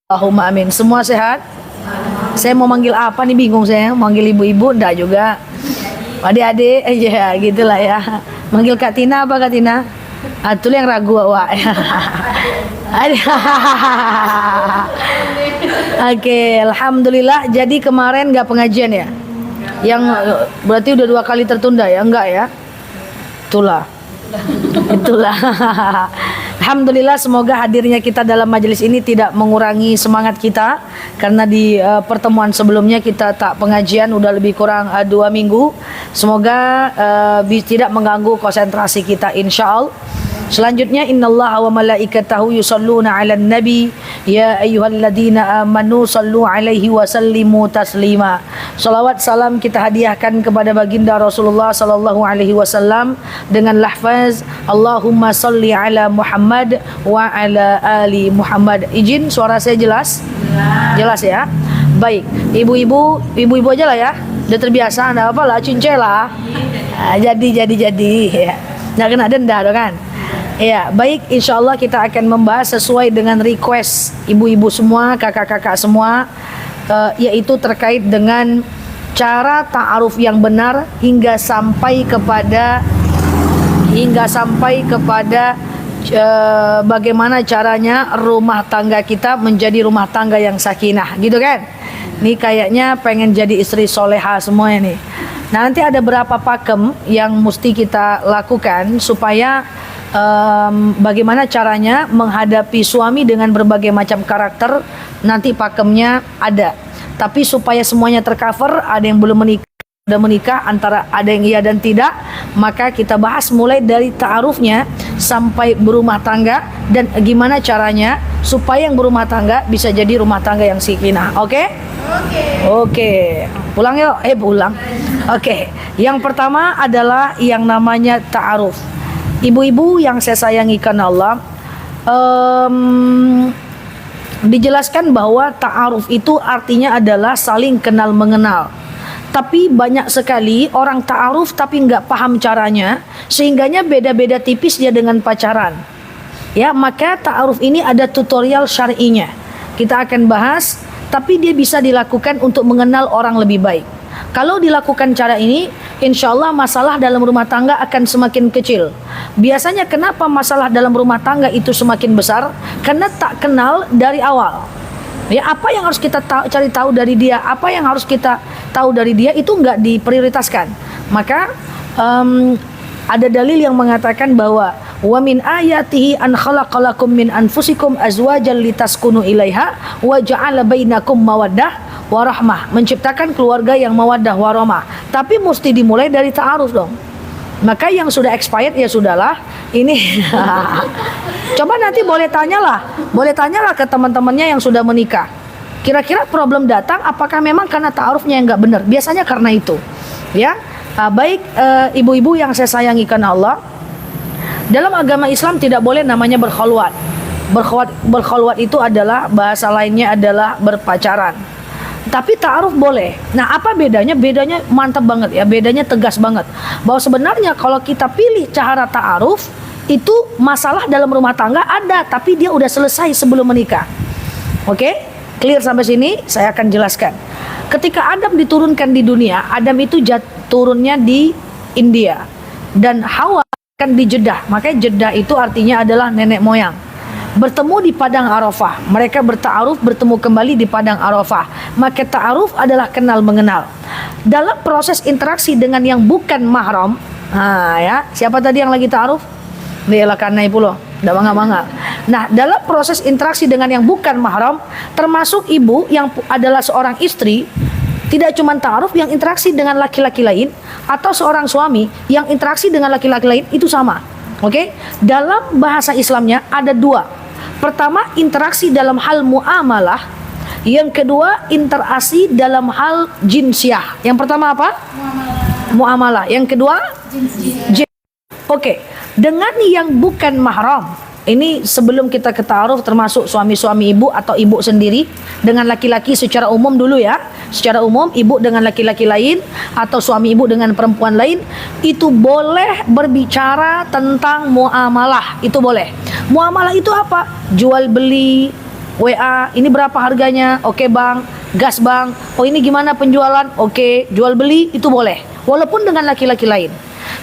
Allahumma amin. Semua sehat? Saya mau manggil apa nih, bingung saya. Manggil ibu-ibu enggak juga. Adik-adik aja gitulah ya. Manggil Kak Tina apa Kak Tina? Atul yang ragu awak. Oke, alhamdulillah. Jadi kemarin nggak pengajian ya? Yang berarti udah 2 kali tertunda ya? Enggak ya? Itulah. Alhamdulillah, semoga hadirnya kita dalam majelis ini tidak mengurangi semangat kita, karena di pertemuan sebelumnya kita tak pengajian udah lebih kurang 2 minggu. Semoga tidak mengganggu konsentrasi kita, insyaallah. Selanjutnya, innallaha wa malaikatahu yusholluna 'alan nabi ya ayyuhalladzina amanu shallu 'alaihi wa sallimu taslima. Salawat salam kita hadiahkan kepada baginda Rasulullah sallallahu alaihi wasallam dengan lafaz Allahumma shalli ala Muhammad wa ala ali Muhammad. Izin suara saya jelas? Jelas ya? Baik, ibu-ibu aja lah ya. Udah terbiasa, enggak apa-apa lah, cincela. Jadi ya. Nggak kena denda dong kan? Ya, baik, insya Allah kita akan membahas sesuai dengan request ibu-ibu semua, kakak-kakak semua, yaitu terkait dengan cara ta'aruf yang benar hingga sampai kepada bagaimana caranya rumah tangga kita menjadi rumah tangga yang sakinah, gitu kan? Ini kayaknya pengen jadi istri soleha semuanya nih. Nah, nanti ada berapa pakem yang mesti kita lakukan supaya bagaimana caranya menghadapi suami dengan berbagai macam karakter. Nanti pakemnya ada. Tapi supaya semuanya tercover, ada yang belum menikah, sudah menikah, antara ada yang iya dan tidak, maka kita bahas mulai dari ta'arufnya sampai berumah tangga dan gimana caranya supaya yang berumah tangga bisa jadi rumah tangga yang sakinah. Oke? Oke. Pulang yuk. Pulang. Oke. Yang pertama adalah yang namanya ta'aruf. Ibu-ibu yang saya sayangi karena Allah, dijelaskan bahwa ta'aruf itu artinya adalah saling kenal mengenal. Tapi banyak sekali orang ta'aruf tapi nggak paham caranya, sehingganya beda-beda tipis dia dengan pacaran. Ya, maka ta'aruf ini ada tutorial syar'inya. Kita akan bahas, tapi dia bisa dilakukan untuk mengenal orang lebih baik. Kalau dilakukan cara ini, insya Allah masalah dalam rumah tangga akan semakin kecil. Biasanya kenapa masalah dalam rumah tangga itu semakin besar? Karena tak kenal dari awal. Ya, apa yang harus kita cari tahu dari dia, apa yang harus kita tahu dari dia itu nggak diprioritaskan. Maka ada dalil yang mengatakan bahwa wa min ayatihi an khalaqalakum min anfusikum azwajan litaskunu ilaiha wa ja'ala bainakum mawaddah warahmah, menciptakan keluarga yang mawaddah warahmah. Tapi mesti dimulai dari ta'aruf dong. Maka yang sudah expired ya sudahlah. Ini coba nanti boleh tanyalah ke teman-temannya yang sudah menikah. Kira-kira problem datang apakah memang karena ta'arufnya yang nggak benar? Biasanya karena itu. Ya, baik, ibu-ibu yang saya sayangi karena Allah. Dalam agama Islam tidak boleh namanya berkhalwat. Berkhalwat itu adalah bahasa lainnya adalah berpacaran. Tapi ta'aruf boleh. Nah, apa bedanya? Bedanya mantap banget ya, bedanya tegas banget. Bahwa sebenarnya kalau kita pilih cara ta'aruf, itu masalah dalam rumah tangga ada, tapi dia udah selesai sebelum menikah. Oke? Clear sampai sini? Saya akan jelaskan. Ketika Adam diturunkan di dunia, Adam itu turunnya di India. Dan Hawa kan di Jeddah. Makanya Jeddah itu artinya adalah nenek moyang. Bertemu di Padang Arafah, mereka berta'aruf, bertemu kembali di Padang Arafah. Maka ta'aruf adalah kenal mengenal. Dalam proses interaksi dengan yang bukan mahram, ya, siapa tadi yang lagi ta'aruf? Dia karena ibu loh, tidak bangga-bangga. Nah, dalam proses interaksi dengan yang bukan mahram, termasuk ibu yang adalah seorang istri, tidak cuma ta'aruf, yang interaksi dengan laki-laki lain, atau seorang suami yang interaksi dengan laki-laki lain itu sama. Oke? Dalam bahasa Islamnya ada 2. Pertama, interaksi dalam hal muamalah. Yang kedua, interaksi dalam hal jinsiah. Yang pertama apa? Muamalah. Yang kedua? Jinsiah. Oke. Dengan yang bukan mahram. Ini sebelum kita ke ta'aruf, termasuk suami-suami ibu atau ibu sendiri dengan laki-laki secara umum dulu ya. Secara umum, ibu dengan laki-laki lain atau suami ibu dengan perempuan lain, itu boleh berbicara tentang muamalah. Itu boleh. Muamalah itu apa? Jual beli, WA, ini berapa harganya? Oke bang. Gas bang. Oh ini gimana penjualan? Oke. Jual beli itu boleh. Walaupun dengan laki-laki lain.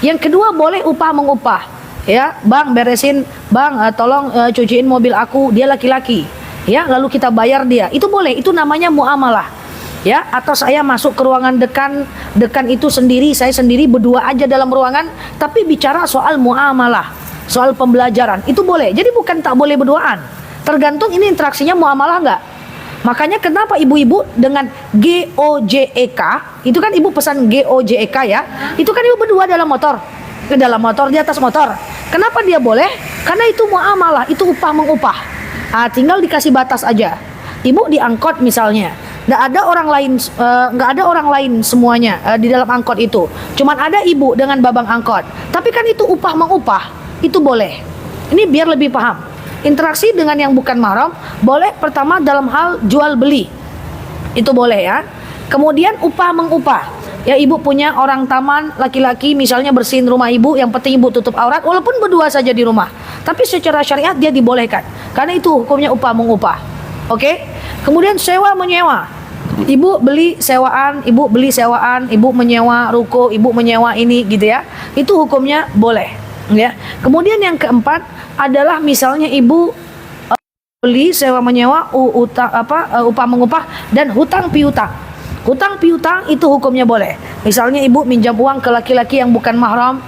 Yang kedua boleh upah mengupah. Ya, bang beresin, bang tolong cuciin mobil aku. Dia laki-laki. Ya, lalu kita bayar dia. Itu boleh. Itu namanya muamalah. Ya, atau saya masuk ke ruangan dekan itu sendiri, saya sendiri berdua aja dalam ruangan, tapi bicara soal muamalah, soal pembelajaran, itu boleh. Jadi bukan tak boleh berduaan. Tergantung ini interaksinya muamalah enggak. Makanya kenapa ibu-ibu dengan GOJEK, itu kan ibu pesan GOJEK ya, itu kan ibu berdua dalam motor, di atas motor. Kenapa dia boleh? Karena itu muamalah, itu upah mengupah. Tinggal dikasih batas aja. Ibu di angkot misalnya, nggak ada orang lain semuanya di dalam angkot itu. Cuman ada ibu dengan babang angkot. Tapi kan itu upah mengupah, itu boleh. Ini biar lebih paham. Interaksi dengan yang bukan mahram boleh pertama dalam hal jual beli. Itu boleh ya. Kemudian upah mengupah. Ya ibu punya orang taman laki-laki misalnya bersihin rumah ibu, yang penting ibu tutup aurat walaupun berdua saja di rumah. Tapi secara syariat dia dibolehkan. Karena itu hukumnya upah mengupah. Oke? Kemudian sewa menyewa. Ibu beli sewaan, ibu menyewa ruko, ibu menyewa ini gitu ya. Itu hukumnya boleh. Ya. Kemudian yang keempat adalah misalnya ibu beli sewa menyewa, upah mengupah dan hutang piutang. Hutang piutang itu hukumnya boleh. Misalnya ibu minjam uang ke laki-laki yang bukan mahram,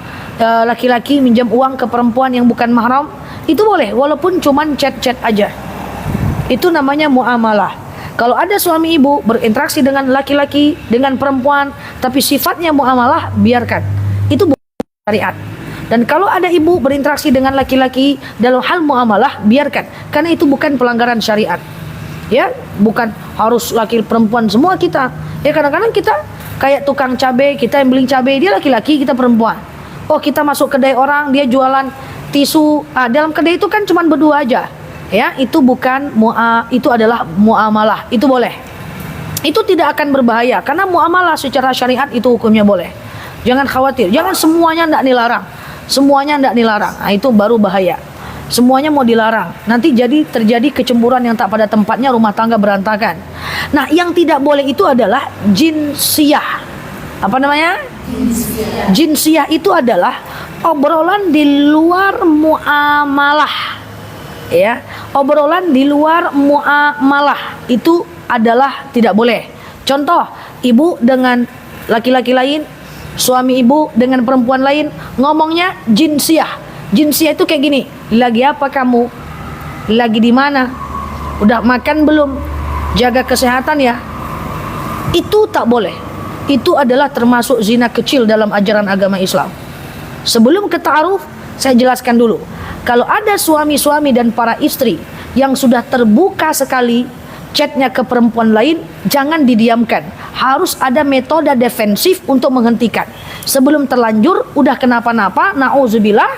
laki-laki minjam uang ke perempuan yang bukan mahram, itu boleh walaupun cuman chat-chat aja. Itu namanya muamalah. Kalau ada suami ibu berinteraksi dengan laki-laki, dengan perempuan, tapi sifatnya muamalah, biarkan. Itu bukan syariat. Dan kalau ada ibu berinteraksi dengan laki-laki dalam hal muamalah, biarkan. Karena itu bukan pelanggaran syariat. Ya, bukan harus laki perempuan semua kita. Ya kadang-kadang kita kayak tukang cabai, kita yang beli cabai, dia laki-laki, kita perempuan. Oh kita masuk kedai orang, dia jualan tisu. Dalam kedai itu kan cuma berdua aja. Ya, itu bukan itu adalah muamalah. Itu boleh. Itu tidak akan berbahaya karena muamalah secara syariat itu hukumnya boleh. Jangan khawatir, jangan semuanya tidak dilarang. Semuanya tidak dilarang. Itu baru bahaya. Semuanya mau dilarang. Nanti terjadi kecemburuan yang tak pada tempatnya, rumah tangga berantakan. Nah, yang tidak boleh itu adalah jinsiyah. Apa namanya? Jinsiyah. Jinsiyah itu adalah obrolan di luar muamalah. Ya, obrolan di luar muamalah itu adalah tidak boleh. Contoh, ibu dengan laki-laki lain, suami ibu dengan perempuan lain, ngomongnya jinsiyah. Jinsiyah itu kayak gini, lagi apa kamu? Lagi di mana? Udah makan belum? Jaga kesehatan ya. Itu tak boleh. Itu adalah termasuk zina kecil dalam ajaran agama Islam. Sebelum ke ta'aruf, saya jelaskan dulu. Kalau ada suami-suami dan para istri yang sudah terbuka sekali chatnya ke perempuan lain, jangan didiamkan. Harus ada metode defensif untuk menghentikan. Sebelum terlanjur, udah kenapa-napa, na'udzubillah,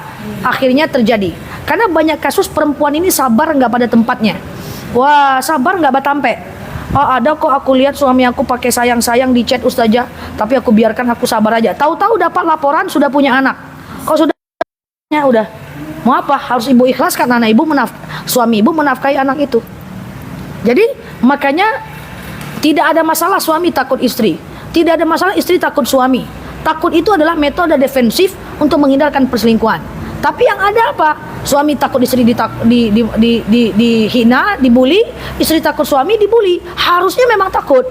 akhirnya terjadi. Karena banyak kasus perempuan ini sabar nggak pada tempatnya. Wah, sabar nggak batampe. Ada kok aku lihat suami aku pakai sayang-sayang di chat ustazah, tapi aku biarkan, aku sabar aja. Tahu-tahu dapat laporan sudah punya anak. Kok sudah udah. Mau apa? Harus ibu ikhlaskan anak ibu, suami ibu menafkahi anak itu. Jadi makanya tidak ada masalah suami takut istri, tidak ada masalah istri takut suami. Takut itu adalah metode defensif untuk menghindarkan perselingkuhan. Tapi yang ada apa? Suami takut istri dihina, dibully, istri takut suami dibully. Harusnya memang takut.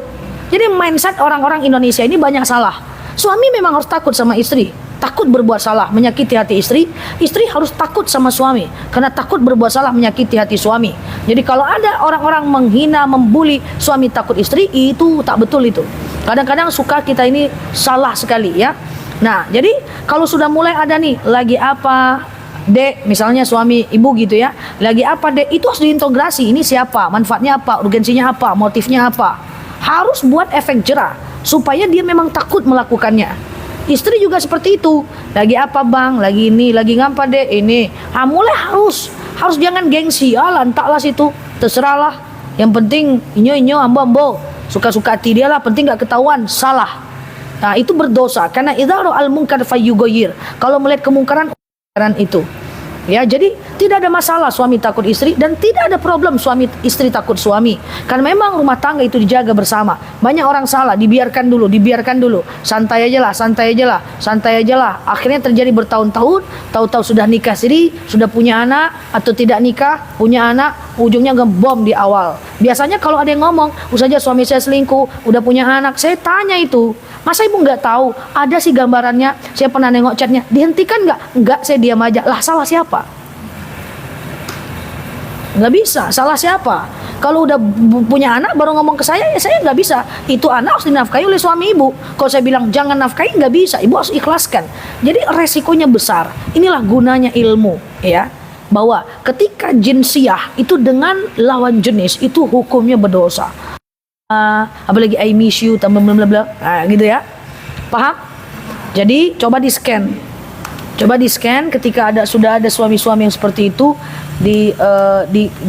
Jadi mindset orang-orang Indonesia ini banyak salah. Suami memang harus takut sama istri, takut berbuat salah, menyakiti hati istri. Istri harus takut sama suami, karena takut berbuat salah, menyakiti hati suami. Jadi kalau ada orang-orang menghina, membuli suami takut istri, itu tak betul itu. Kadang-kadang suka kita ini salah sekali ya. Nah, jadi kalau sudah mulai ada nih, lagi apa dek, misalnya suami ibu gitu ya, lagi apa dek, itu harus diintegrasi. Ini siapa, manfaatnya apa, urgensinya apa, motifnya apa. Harus buat efek jerah supaya dia memang takut melakukannya. Istri juga seperti itu. Lagi apa bang? Lagi ini, lagi ngapa dek? Ini. Mulai harus jangan gengsi. Lantaklah situ. Terserahlah. Yang penting inyo ambo. Suka-suka hati dia lah. Penting gak ketahuan. Salah. Nah itu berdosa. Karena idza ra'al munkar fayyughayyir. Kalau melihat kemungkaran itu. Ya jadi Tidak ada masalah suami takut istri, dan tidak ada problem suami istri takut suami. Karena memang rumah tangga itu dijaga bersama. Banyak orang salah, dibiarkan dulu, santai aja lah, santai aja lah. Akhirnya terjadi bertahun-tahun, tahu-tahu sudah nikah sendiri, sudah punya anak, atau tidak nikah, punya anak, ujungnya ngebom di awal. Biasanya kalau ada yang ngomong, "Ustazah, suami saya selingkuh, udah punya anak," saya tanya itu, "Masa ibu nggak tahu? Ada sih gambarannya, saya pernah nengok chatnya, dihentikan nggak?" "Nggak, saya diam aja." Lah, salah siapa? Nggak bisa, salah siapa? Kalau udah punya anak baru ngomong ke saya, ya saya nggak bisa. Itu anak harus dinafkahi oleh suami ibu. Kalau saya bilang jangan nafkahi, nggak bisa. Ibu harus ikhlaskan. Jadi resikonya besar. Inilah gunanya ilmu, ya. Bahwa ketika jinsiah itu dengan lawan jenis itu hukumnya berdosa. Apalagi I miss you, tambah bla bla bla, gitu ya. Paham? Jadi coba di scan. Coba di scan ketika sudah ada suami-suami yang seperti itu di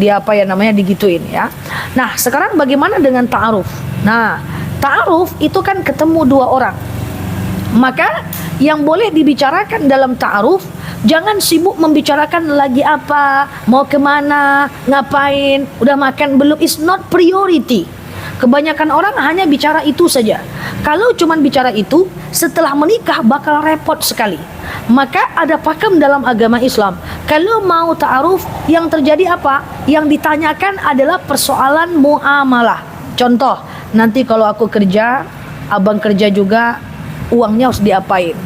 apa ya namanya, digituin ya. Nah, sekarang bagaimana dengan ta'aruf? Nah, ta'aruf itu kan ketemu dua orang. Maka yang boleh dibicarakan dalam ta'aruf, jangan sibuk membicarakan lagi apa, mau kemana, ngapain, udah makan belum, is not priority. Kebanyakan orang hanya bicara itu saja. Kalau cuman bicara itu, setelah menikah bakal repot sekali. Maka ada pakem dalam agama Islam. Kalau mau ta'aruf, yang terjadi apa? Yang ditanyakan adalah persoalan muamalah. Contoh, nanti kalau aku kerja, abang kerja juga, uangnya harus diapain?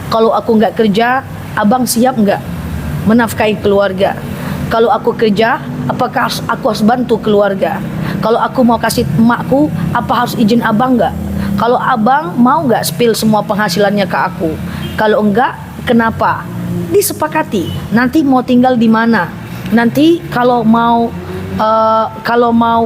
Kalau aku nggak kerja, abang siap nggak menafkahi keluarga? Kalau aku kerja, apakah aku harus bantu keluarga? Kalau aku mau kasih emakku, apa harus izin abang nggak? Kalau abang mau nggak spill semua penghasilannya ke aku? Kalau enggak, kenapa? Disepakati. Nanti mau tinggal di mana? Nanti kalau mau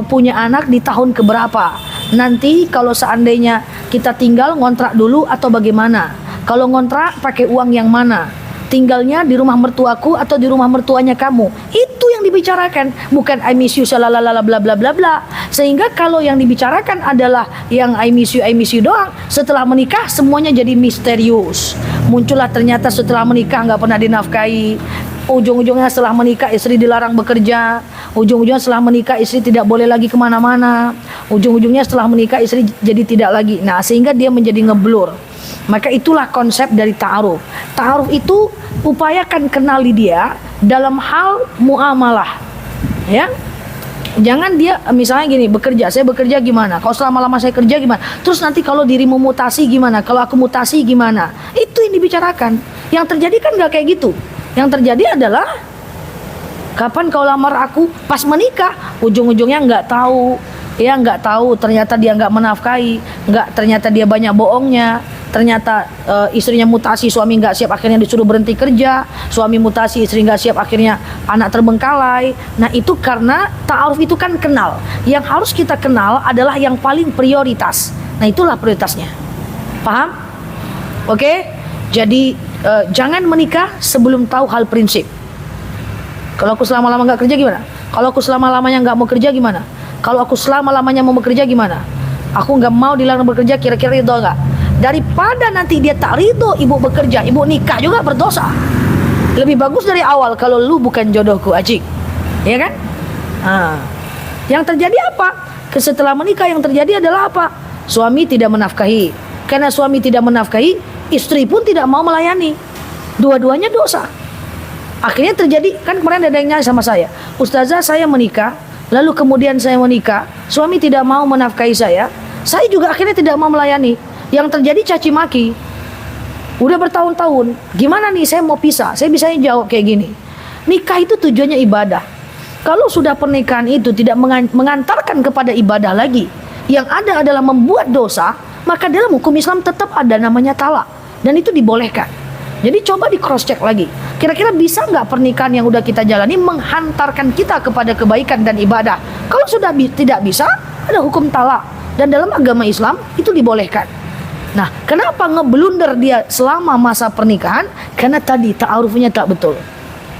punya anak di tahun keberapa? Nanti kalau seandainya kita tinggal ngontrak dulu atau bagaimana? Kalau ngontrak pakai uang yang mana? Tinggalnya di rumah mertuaku atau di rumah mertuanya kamu? Itu yang dibicarakan, bukan I miss you salalala bla bla bla bla. Sehingga kalau yang dibicarakan adalah yang I miss you doang, setelah menikah semuanya jadi misterius. Muncullah ternyata setelah menikah nggak pernah dinafkahi. Ujung-ujungnya setelah menikah istri dilarang bekerja. Ujung-ujungnya setelah menikah istri tidak boleh lagi kemana-mana. Ujung-ujungnya setelah menikah istri jadi tidak lagi. Nah, sehingga dia menjadi ngeblur. Maka itulah konsep dari ta'aruf. Ta'aruf itu upayakan kenali dia dalam hal muamalah, ya. Jangan dia misalnya gini, saya bekerja gimana? Kalau selama-lama saya kerja gimana? Terus nanti kalau dirimu mutasi gimana? Kalau aku mutasi gimana? Itu yang dibicarakan. Yang terjadi kan nggak kayak gitu. Yang terjadi adalah kapan kau lamar aku? Pas menikah, ujung-ujungnya nggak tahu. Ya nggak tahu, ternyata dia nggak menafkahi, ternyata dia banyak bohongnya, ternyata istrinya mutasi, suami nggak siap, akhirnya disuruh berhenti kerja, suami mutasi, istri nggak siap, akhirnya anak terbengkalai. Nah, itu karena ta'aruf itu kan kenal. Yang harus kita kenal adalah yang paling prioritas. Nah, itulah prioritasnya. Paham? Oke? Jadi jangan menikah sebelum tahu hal prinsip. Kalau aku selama-lama nggak kerja gimana? Kalau aku selama-lamanya nggak mau kerja gimana? Kalau aku selama-lamanya mau bekerja gimana? Aku nggak mau dilarang bekerja, kira-kira ridho nggak? Daripada nanti dia tak ridho ibu bekerja, ibu nikah juga berdosa. Lebih bagus dari awal kalau lu bukan jodohku, ajik. Ya kan? Yang terjadi apa? Setelah menikah yang terjadi adalah apa? Suami tidak menafkahi. Karena suami tidak menafkahi, istri pun tidak mau melayani. Dua-duanya dosa. Akhirnya terjadi, kan kemarin ada yang nanya sama saya, "Ustazah, saya menikah, lalu kemudian saya menikah, suami tidak mau menafkahi saya juga akhirnya tidak mau melayani." Yang terjadi caci maki. Udah bertahun-tahun, gimana nih saya mau pisah? Saya bisa jawab kayak gini, nikah itu tujuannya ibadah. Kalau sudah pernikahan itu tidak mengantarkan kepada ibadah lagi, yang ada adalah membuat dosa, maka dalam hukum Islam tetap ada namanya talak, dan itu dibolehkan. Jadi coba di cross check lagi, kira-kira bisa nggak pernikahan yang udah kita jalani menghantarkan kita kepada kebaikan dan ibadah. Kalau sudah tidak bisa, ada hukum talak, dan dalam agama Islam itu dibolehkan. Nah, kenapa ngeblunder dia selama masa pernikahan? Karena tadi ta'arufnya tak betul.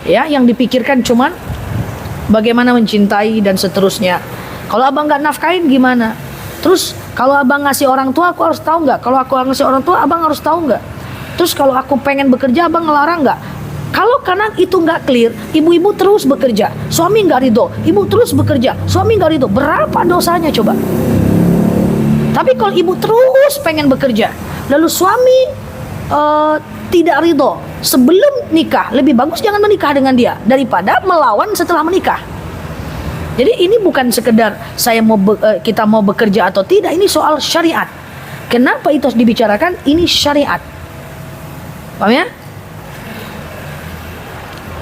Ya, yang dipikirkan cuman bagaimana mencintai dan seterusnya. Kalau abang nggak nafkain gimana? Terus kalau abang ngasih orang tua, aku harus tahu nggak? Kalau aku ngasih orang tua, abang harus tahu nggak? Terus kalau aku pengen bekerja, abang ngelarang nggak? Kalau karena itu nggak clear, ibu-ibu terus bekerja, suami nggak ridho, ibu terus bekerja, suami nggak ridho, berapa dosanya coba? Tapi kalau ibu terus pengen bekerja, lalu suami tidak ridho sebelum nikah, lebih bagus jangan menikah dengan dia daripada melawan setelah menikah. Jadi ini bukan sekedar kita mau bekerja atau tidak, ini soal syariat. Kenapa itu harus dibicarakan? Ini syariat. Paham ya?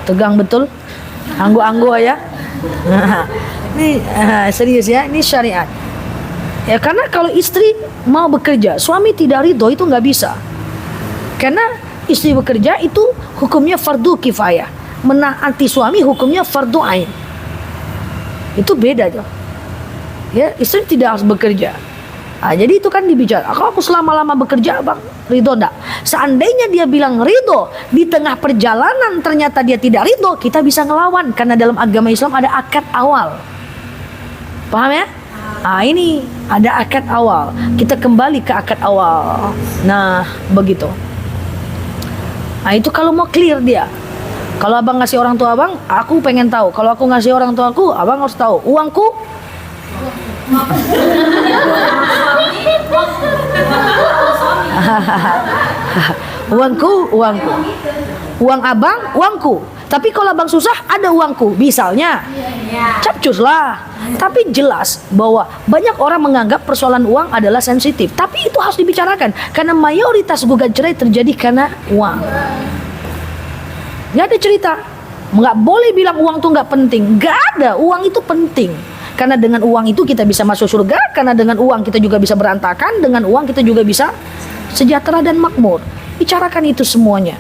Tegang betul, anggo-anggo ya. Ini serius ya, ini syariat. Ya karena kalau istri mau bekerja, suami tidak ridho itu nggak bisa. Karena istri bekerja itu hukumnya fardu kifayah, menaati suami hukumnya fardu ain. Itu beda tuh. Ya istri tidak harus bekerja. Jadi itu kan dibicara. Kalau aku selama-lama bekerja, bang, ridho enggak? Seandainya dia bilang ridho, di tengah perjalanan ternyata dia tidak ridho, kita bisa ngelawan. Karena dalam agama Islam ada akad awal. Paham ya? Ini ada akad awal. Kita kembali ke akad awal. Nah, begitu. Itu kalau mau clear dia. Kalau abang ngasih orang tua abang, aku pengen tahu. Kalau aku ngasih orang tua aku, abang harus tahu. Uangku uangku, uang abang, uangku. Tapi kalau abang susah, ada uangku. Misalnya, capcus lah. Tapi jelas bahwa banyak orang menganggap persoalan uang adalah sensitif. Tapi itu harus dibicarakan. Karena mayoritas gugat cerai terjadi karena uang. Nggak ada cerita. Nggak boleh bilang uang tuh nggak penting. Nggak ada, uang itu penting. Karena dengan uang itu kita bisa masuk surga. Karena dengan uang kita juga bisa berantakan. Dengan uang kita juga bisa sejahtera dan makmur. Bicarakan itu semuanya.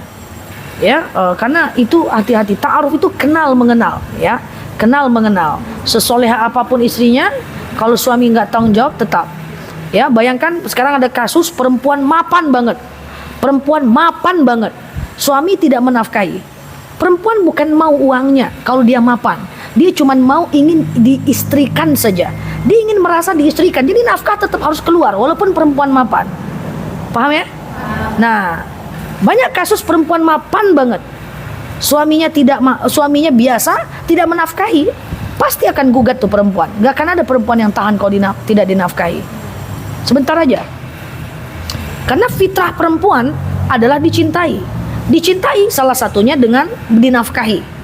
Ya, karena itu hati-hati. Ta'aruf itu kenal mengenal. Ya, kenal mengenal. Sesoleha apapun istrinya, kalau suami nggak tanggung jawab tetap. Ya, bayangkan sekarang ada kasus perempuan mapan banget. Perempuan mapan banget. Suami tidak menafkahi. Perempuan bukan mau uangnya kalau dia mapan. Dia cuma mau ingin diistrikan saja. Dia ingin merasa diistrikan. Jadi nafkah tetap harus keluar walaupun perempuan mapan. Paham ya? Nah, banyak kasus perempuan mapan banget. Suaminya biasa tidak menafkahi. Pasti akan gugat tuh perempuan. Gak akan ada perempuan yang tahan kalau tidak dinafkahi. Sebentar aja. Karena fitrah perempuan adalah dicintai. Dicintai salah satunya dengan dinafkahi.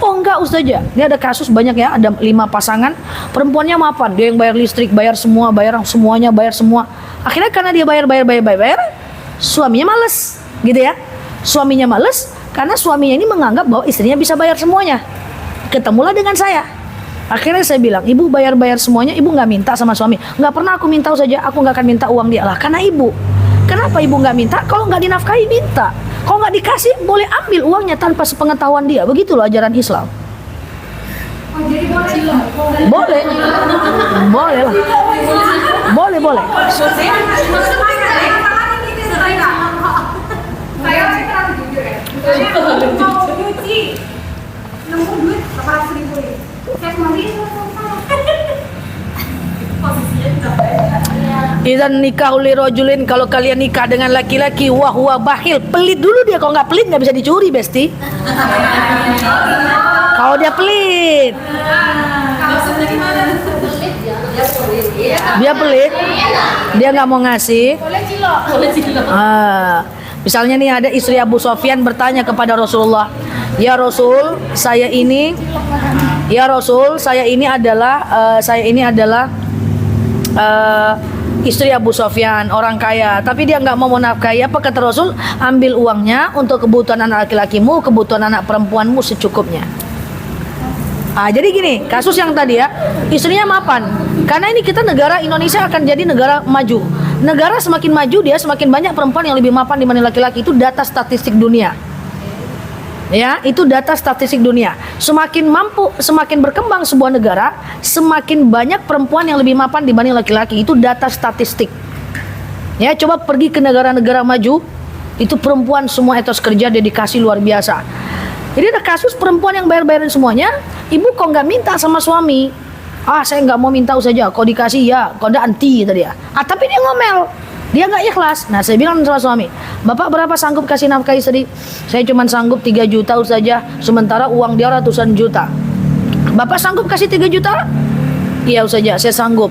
Oh enggak Ustazah, ini ada kasus banyak ya, ada 5 pasangan, perempuannya mapan, dia yang bayar listrik, bayar semua, bayar semuanya, bayar semua. Akhirnya karena dia bayar, suaminya males, gitu ya. Suaminya males karena suaminya ini menganggap bahwa istrinya bisa bayar semuanya. Ketemulah dengan saya. Akhirnya saya bilang, ibu bayar semuanya, ibu nggak minta sama suami. Nggak pernah aku minta saja, aku nggak akan minta uang dia lah, karena ibu. Kenapa ibu nggak minta? Kalau nggak dinafkahi minta. Kalau nggak dikasih, boleh ambil uangnya tanpa sepengetahuan dia. Begitu loh ajaran Islam. Jadi Boleh. Boleh lah. Boleh. Saya mau nyuci, nemu duit 800.000 nih. Saya kemarin posisinya Idzan nikahul lirajulin, kalau kalian nikah dengan laki-laki wa huwa bahil, pelit dulu dia. Kalau nggak pelit nggak bisa dicuri, Besti. Kalau dia pelit. maksudnya gimana? Dia pelit. Dia nggak mau ngasih. Boleh cilok. Misalnya nih ada istri Abu Sofyan bertanya kepada Rasulullah, Ya Rasul, saya ini adalah istri Abu Sofyan, orang kaya, tapi dia nggak mau menafkahi. Apa kata Rasul? Ambil uangnya untuk kebutuhan anak laki-lakimu, kebutuhan anak perempuanmu secukupnya. Jadi gini, kasus yang tadi ya, istrinya mapan. Karena ini kita negara Indonesia akan jadi negara maju. Negara semakin maju, dia semakin banyak perempuan yang lebih mapan dibanding laki-laki. Itu data statistik dunia. Ya, itu data statistik dunia. Semakin mampu, semakin berkembang sebuah negara, semakin banyak perempuan yang lebih mapan dibanding laki-laki. Itu data statistik. Ya, coba pergi ke negara-negara maju, itu perempuan semua etos kerja, dedikasi luar biasa. Jadi ada kasus perempuan yang bayar-bayarin semuanya, ibu kok nggak minta sama suami? Saya nggak mau minta saja, kau dikasih ya, kau nggak anti tadi ya. Tapi dia ngomel. Dia nggak ikhlas. Nah, saya bilang sama suami, "Bapak berapa sanggup kasih nafkah istri?" "Saya cuma sanggup 3 juta saja, sementara uang dia ratusan juta." "Bapak sanggup kasih 3 juta?" "Iya saja, saya sanggup."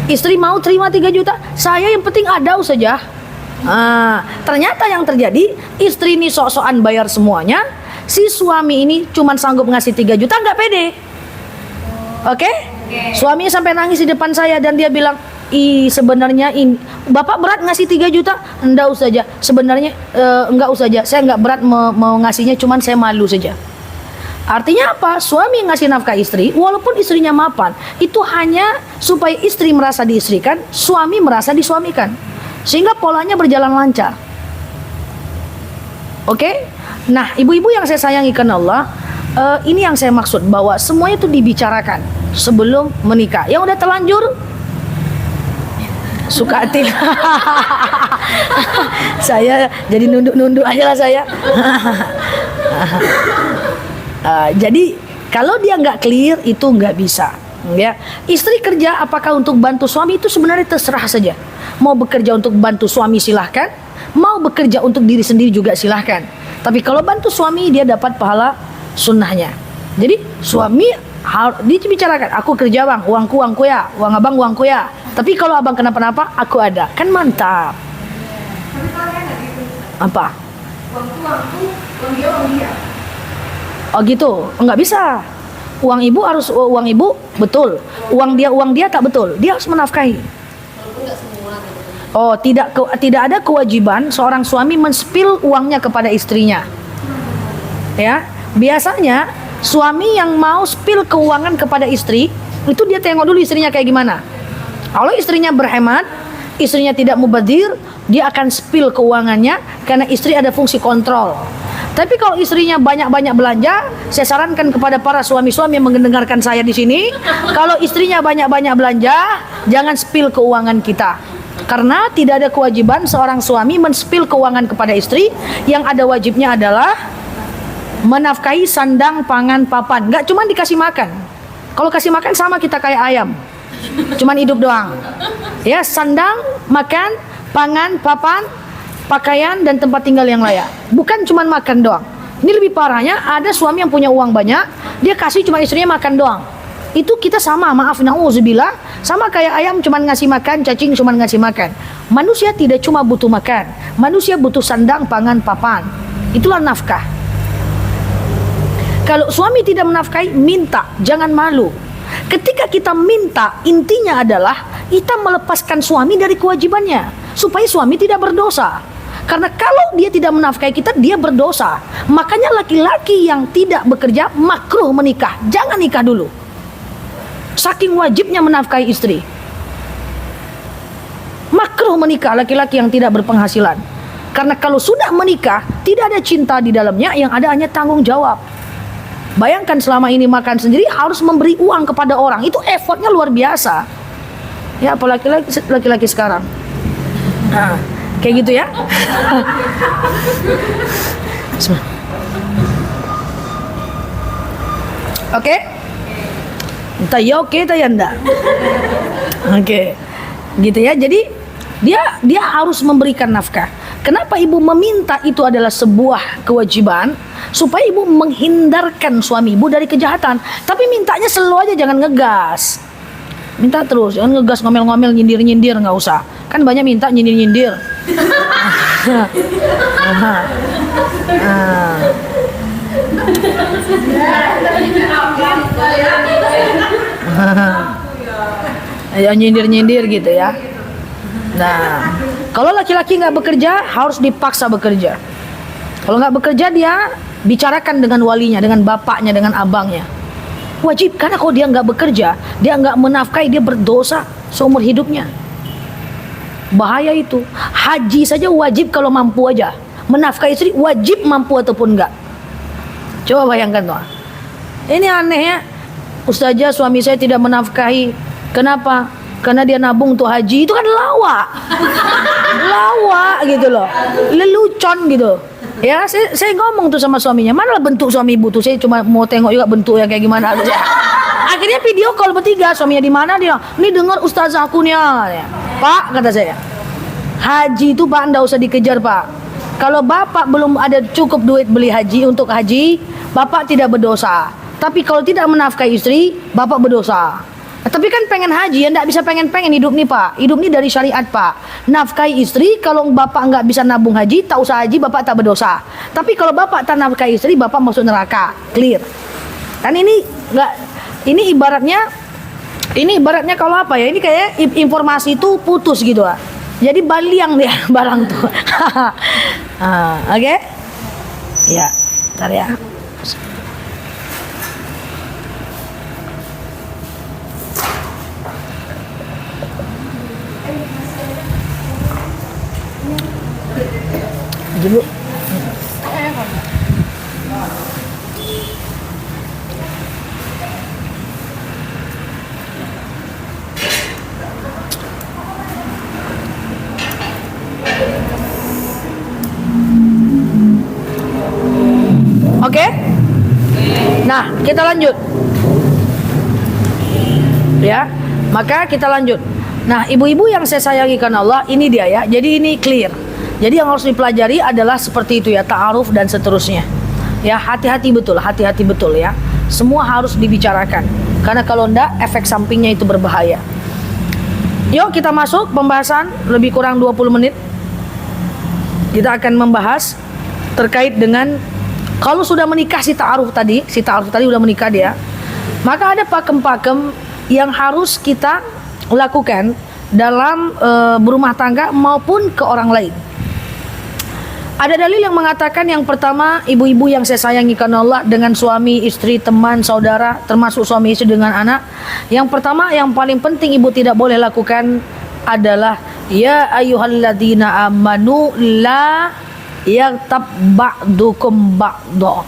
Istri mau terima 3 juta? "Saya yang penting ada saja." Ternyata yang terjadi, istri ini sok-sokan bayar semuanya, si suami ini cuma sanggup ngasih 3 juta, nggak pede. Oke? Suaminya sampai nangis di depan saya dan dia bilang, sebenarnya ini Bapak berat ngasih 3 juta? Enggak usah aja. Sebenarnya enggak usah aja. Saya enggak berat mau ngasihnya, cuman saya malu saja. Artinya apa? Suami ngasih nafkah istri, walaupun istrinya mapan, itu hanya supaya istri merasa diistrikan, suami merasa disuamikan. Sehingga polanya berjalan lancar. Oke? Nah, ibu-ibu yang saya sayangi karena Allah, ini yang saya maksud, bahwa semuanya itu dibicarakan sebelum menikah. Yang udah terlanjur suka hati. Saya jadi nunduk-nunduk aja lah saya. Jadi kalau dia nggak clear itu nggak bisa. Ya, istri kerja apakah untuk bantu suami itu sebenarnya terserah saja. Mau bekerja untuk bantu suami silahkan, mau bekerja untuk diri sendiri juga silahkan. Tapi kalau bantu suami dia dapat pahala sunnahnya. Jadi suami harus dibicarakan, "Aku kerja bang, uangku ya, uang abang uangku ya. Tapi kalau abang kenapa-napa, aku ada." Kan mantap. Tapi kalau saya nggak gitu. Apa? Uangku, uang dia. Oh gitu, nggak bisa. Uang ibu harus uang ibu, betul. Uang dia tak betul. Dia harus menafkahi. Oh, tidak ada kewajiban seorang suami men-spill uangnya kepada istrinya. Ya, biasanya suami yang mau spill keuangan kepada istri, itu dia tengok dulu istrinya kayak gimana. Kalau istrinya berhemat, istrinya tidak mubadzir, dia akan spill keuangannya karena istri ada fungsi kontrol. Tapi kalau istrinya banyak-banyak belanja, saya sarankan kepada para suami-suami yang mendengarkan saya di sini, kalau istrinya banyak-banyak belanja, jangan spill keuangan kita. Karena tidak ada kewajiban seorang suami men-spill keuangan kepada istri, yang ada wajibnya adalah menafkahi sandang, pangan, papan. Nggak cuma dikasih makan. Kalau kasih makan sama kita kayak ayam, cuman hidup doang. Ya, sandang, makan, pangan, papan, pakaian dan tempat tinggal yang layak. Bukan cuma makan doang. Ini lebih parahnya, ada suami yang punya uang banyak, dia kasih cuma istrinya makan doang. Itu kita sama, maaf, na'udzubillah, sama kayak ayam cuma ngasih makan, cacing cuma ngasih makan. Manusia tidak cuma butuh makan, manusia butuh sandang, pangan, papan. Itulah nafkah. Kalau suami tidak menafkahi, minta, jangan malu. Ketika kita minta, intinya adalah kita melepaskan suami dari kewajibannya, supaya suami tidak berdosa. Karena kalau dia tidak menafkahi kita, dia berdosa. Makanya laki-laki yang tidak bekerja makruh menikah. Jangan nikah dulu. Saking wajibnya menafkahi istri. Makruh menikah laki-laki yang tidak berpenghasilan. Karena kalau sudah menikah, tidak ada cinta di dalamnya, yang ada hanya tanggung jawab. Bayangkan selama ini makan sendiri, harus memberi uang kepada orang. Itu effortnya luar biasa. Ya, apalagi laki-laki sekarang. Nah, kayak gitu ya. Oke? Entah ya oke, entah ya enggak. Oke. Gitu ya. Jadi dia harus memberikan nafkah. Kenapa ibu meminta itu adalah sebuah kewajiban, supaya ibu menghindarkan suami ibu dari kejahatan. Tapi mintanya selalu aja, jangan ngegas. Minta terus, jangan ngegas, ngomel-ngomel, nyindir-nyindir, nggak usah. Kan banyak minta nyindir-nyindir. Ya nyindir-nyindir gitu ya. Nah, kalau laki-laki nggak bekerja, harus dipaksa bekerja. Kalau nggak bekerja, dia bicarakan dengan walinya, dengan bapaknya, dengan abangnya. Wajib, karena kalau dia nggak bekerja, dia nggak menafkahi, dia berdosa seumur hidupnya. Bahaya itu. Haji saja wajib kalau mampu aja. Menafkahi istri wajib mampu ataupun enggak. Coba bayangkan tuh. Ini aneh ya. Ustazah, suami saya tidak menafkahi. Kenapa? Karena dia nabung untuk haji. Itu kan lawak. Lawak gitu loh. Lelucon gitu. Ya, saya ngomong tuh sama suaminya, "Mana bentuk suami ibu tuh? Saya cuma mau tengok juga bentuknya kayak gimana." Akhirnya video call bertiga, suaminya di mana, dia, "Nih dengar ustazah aku nih." Ya. "Pak," kata saya, Haji itu Pak ndak usah dikejar Pak. Kalau Bapak belum ada cukup duit beli haji untuk haji, Bapak tidak berdosa. Tapi kalau tidak menafkahi istri, Bapak berdosa. Tapi kan pengen haji, ya ndak bisa pengen-pengen hidup nih Pak. Hidup nih dari syariat Pak. Nafkahi istri, kalau Bapak nggak bisa nabung haji, tak usah haji, Bapak tak berdosa. Tapi kalau Bapak tak nafkahi istri, Bapak masuk neraka. Clear. Kan ini nggak, ini ibaratnya kalau apa ya? Ini kayak informasi itu putus gitu Pak. Jadi baliang dia barang tuh. Oke? Ya, bentar ya. Dulu. Oke? Nah, kita lanjut. Ya, maka kita lanjut. Nah, ibu-ibu yang saya sayangi karena Allah, ini dia ya. Jadi ini clear. Jadi yang harus dipelajari adalah seperti itu ya, ta'aruf dan seterusnya. Ya, hati-hati betul ya. Semua harus dibicarakan. Karena kalau enggak, efek sampingnya itu berbahaya. Yuk kita masuk pembahasan lebih kurang 20 menit. Kita akan membahas terkait dengan kalau sudah menikah si ta'aruf tadi sudah menikah dia, maka ada pakem-pakem yang harus kita lakukan dalam berumah tangga maupun ke orang lain. Ada dalil yang mengatakan yang pertama, ibu-ibu yang saya sayangi karena Allah, dengan suami, istri, teman, saudara, termasuk suami istri dengan anak. Yang pertama, yang paling penting ibu tidak boleh lakukan adalah ya ayyuhalladzina amanu la yaghtab ba'dukum ba'dha.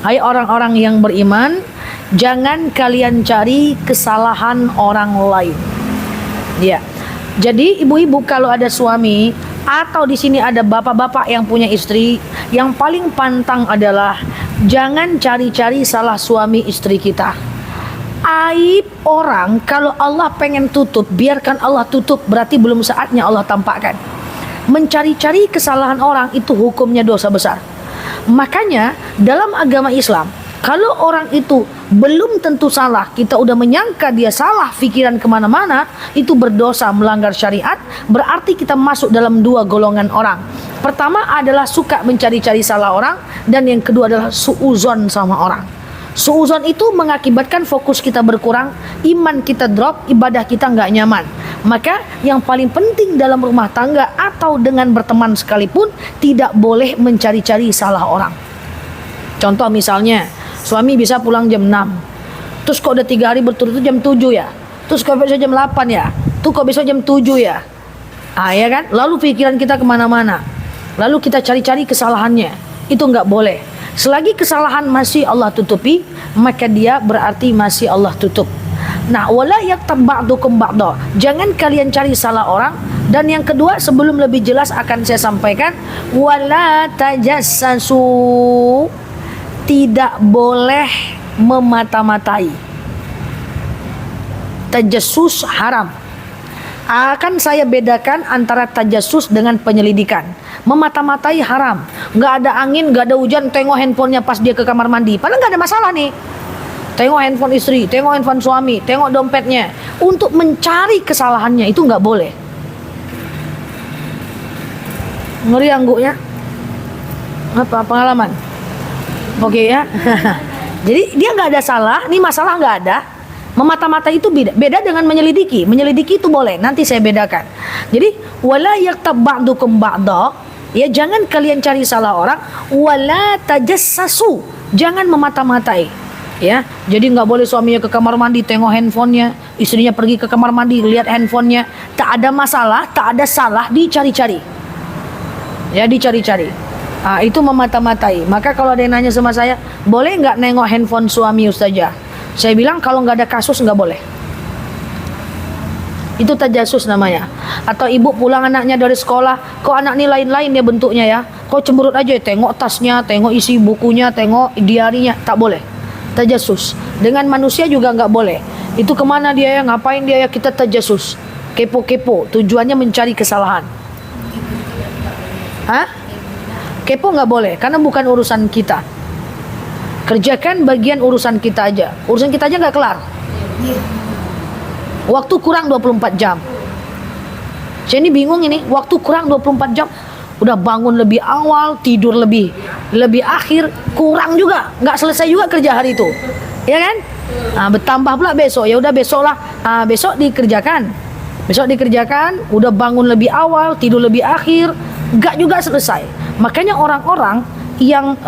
Hai orang-orang yang beriman, jangan kalian cari kesalahan orang lain. Ya. Jadi ibu-ibu kalau ada suami atau di sini ada bapak-bapak yang punya istri, yang paling pantang adalah jangan cari-cari salah suami istri kita. Aib orang kalau Allah pengen tutup, biarkan Allah tutup, berarti belum saatnya Allah tampakkan. Mencari-cari kesalahan orang itu hukumnya dosa besar. Makanya dalam agama Islam, kalau orang itu belum tentu salah, kita udah menyangka dia salah, pikiran kemana-mana, itu berdosa, melanggar syariat. Berarti kita masuk dalam dua golongan orang. Pertama adalah suka mencari-cari salah orang, dan yang kedua adalah suuzon sama orang. Suuzon itu mengakibatkan fokus kita berkurang, iman kita drop, ibadah kita nggak nyaman. Maka yang paling penting dalam rumah tangga atau dengan berteman sekalipun, tidak boleh mencari-cari salah orang. Contoh misalnya, suami bisa pulang jam 6, terus kok udah 3 hari berturut-turut jam 7 ya, terus kok besok jam 8 ya, tuh kok besok jam 7 ya. Ya kan? Lalu pikiran kita kemana-mana, lalu kita cari-cari kesalahannya. Itu nggak boleh. Selagi kesalahan masih Allah tutupi, maka dia berarti masih Allah tutup. Nah, wala yaghtab ba'dukum ba'dha. Jangan kalian cari salah orang. Dan yang kedua, sebelum lebih jelas akan saya sampaikan, wala tajassasu. Tidak boleh memata-matai. Tajassus haram. Akan saya bedakan antara tajassus dengan penyelidikan. Memata-matai haram. Nggak ada angin, nggak ada hujan, tengok handphonenya pas dia ke kamar mandi. Padahal nggak ada masalah nih. Tengok handphone istri, tengok handphone suami, tengok dompetnya. Untuk mencari kesalahannya itu nggak boleh. Ngeri angguknya. Apa pengalaman? Oke ya. Jadi dia nggak ada salah, ini masalah nggak ada. Memata-mata itu beda dengan menyelidiki. Menyelidiki itu boleh, nanti saya bedakan. Jadi wala yaghtab ba'dukum ba'dha, ya jangan kalian cari salah orang. Wala tajassasu, jangan memata-matai. Ya, jadi nggak boleh suaminya ke kamar mandi tengok handphonenya, istrinya pergi ke kamar mandi lihat handphonenya. Tak ada masalah, tak ada salah, dicari-cari. Ya, dicari-cari. Itu memata-matai. Maka kalau ada yang nanya sama saya, boleh nggak nengok handphone suami Ustazah? Saya bilang kalau nggak ada kasus nggak boleh. Itu tajasus namanya. Atau ibu pulang anaknya dari sekolah, kok anak ini lain-lain ya bentuknya ya, kok cemberut aja ya, tengok tasnya, tengok isi bukunya, tengok diarinya, tak boleh. Tajasus. Dengan manusia juga nggak boleh. Itu kemana dia ya, ngapain dia ya, kita tajasus. Kepo-kepo, tujuannya mencari kesalahan. Hah? Kepo nggak boleh, karena bukan urusan kita. Kerjakan bagian urusan kita aja. Urusan kita aja nggak kelar. Waktu kurang 24 jam. Saya ini bingung ini, waktu kurang 24 jam. Udah bangun lebih awal, tidur lebih akhir, kurang juga, nggak selesai juga kerja hari itu, ya kan? Nah, bertambah pula besok, ya udah besok lah, besok dikerjakan, udah bangun lebih awal, tidur lebih akhir, nggak juga selesai. Makanya orang-orang yang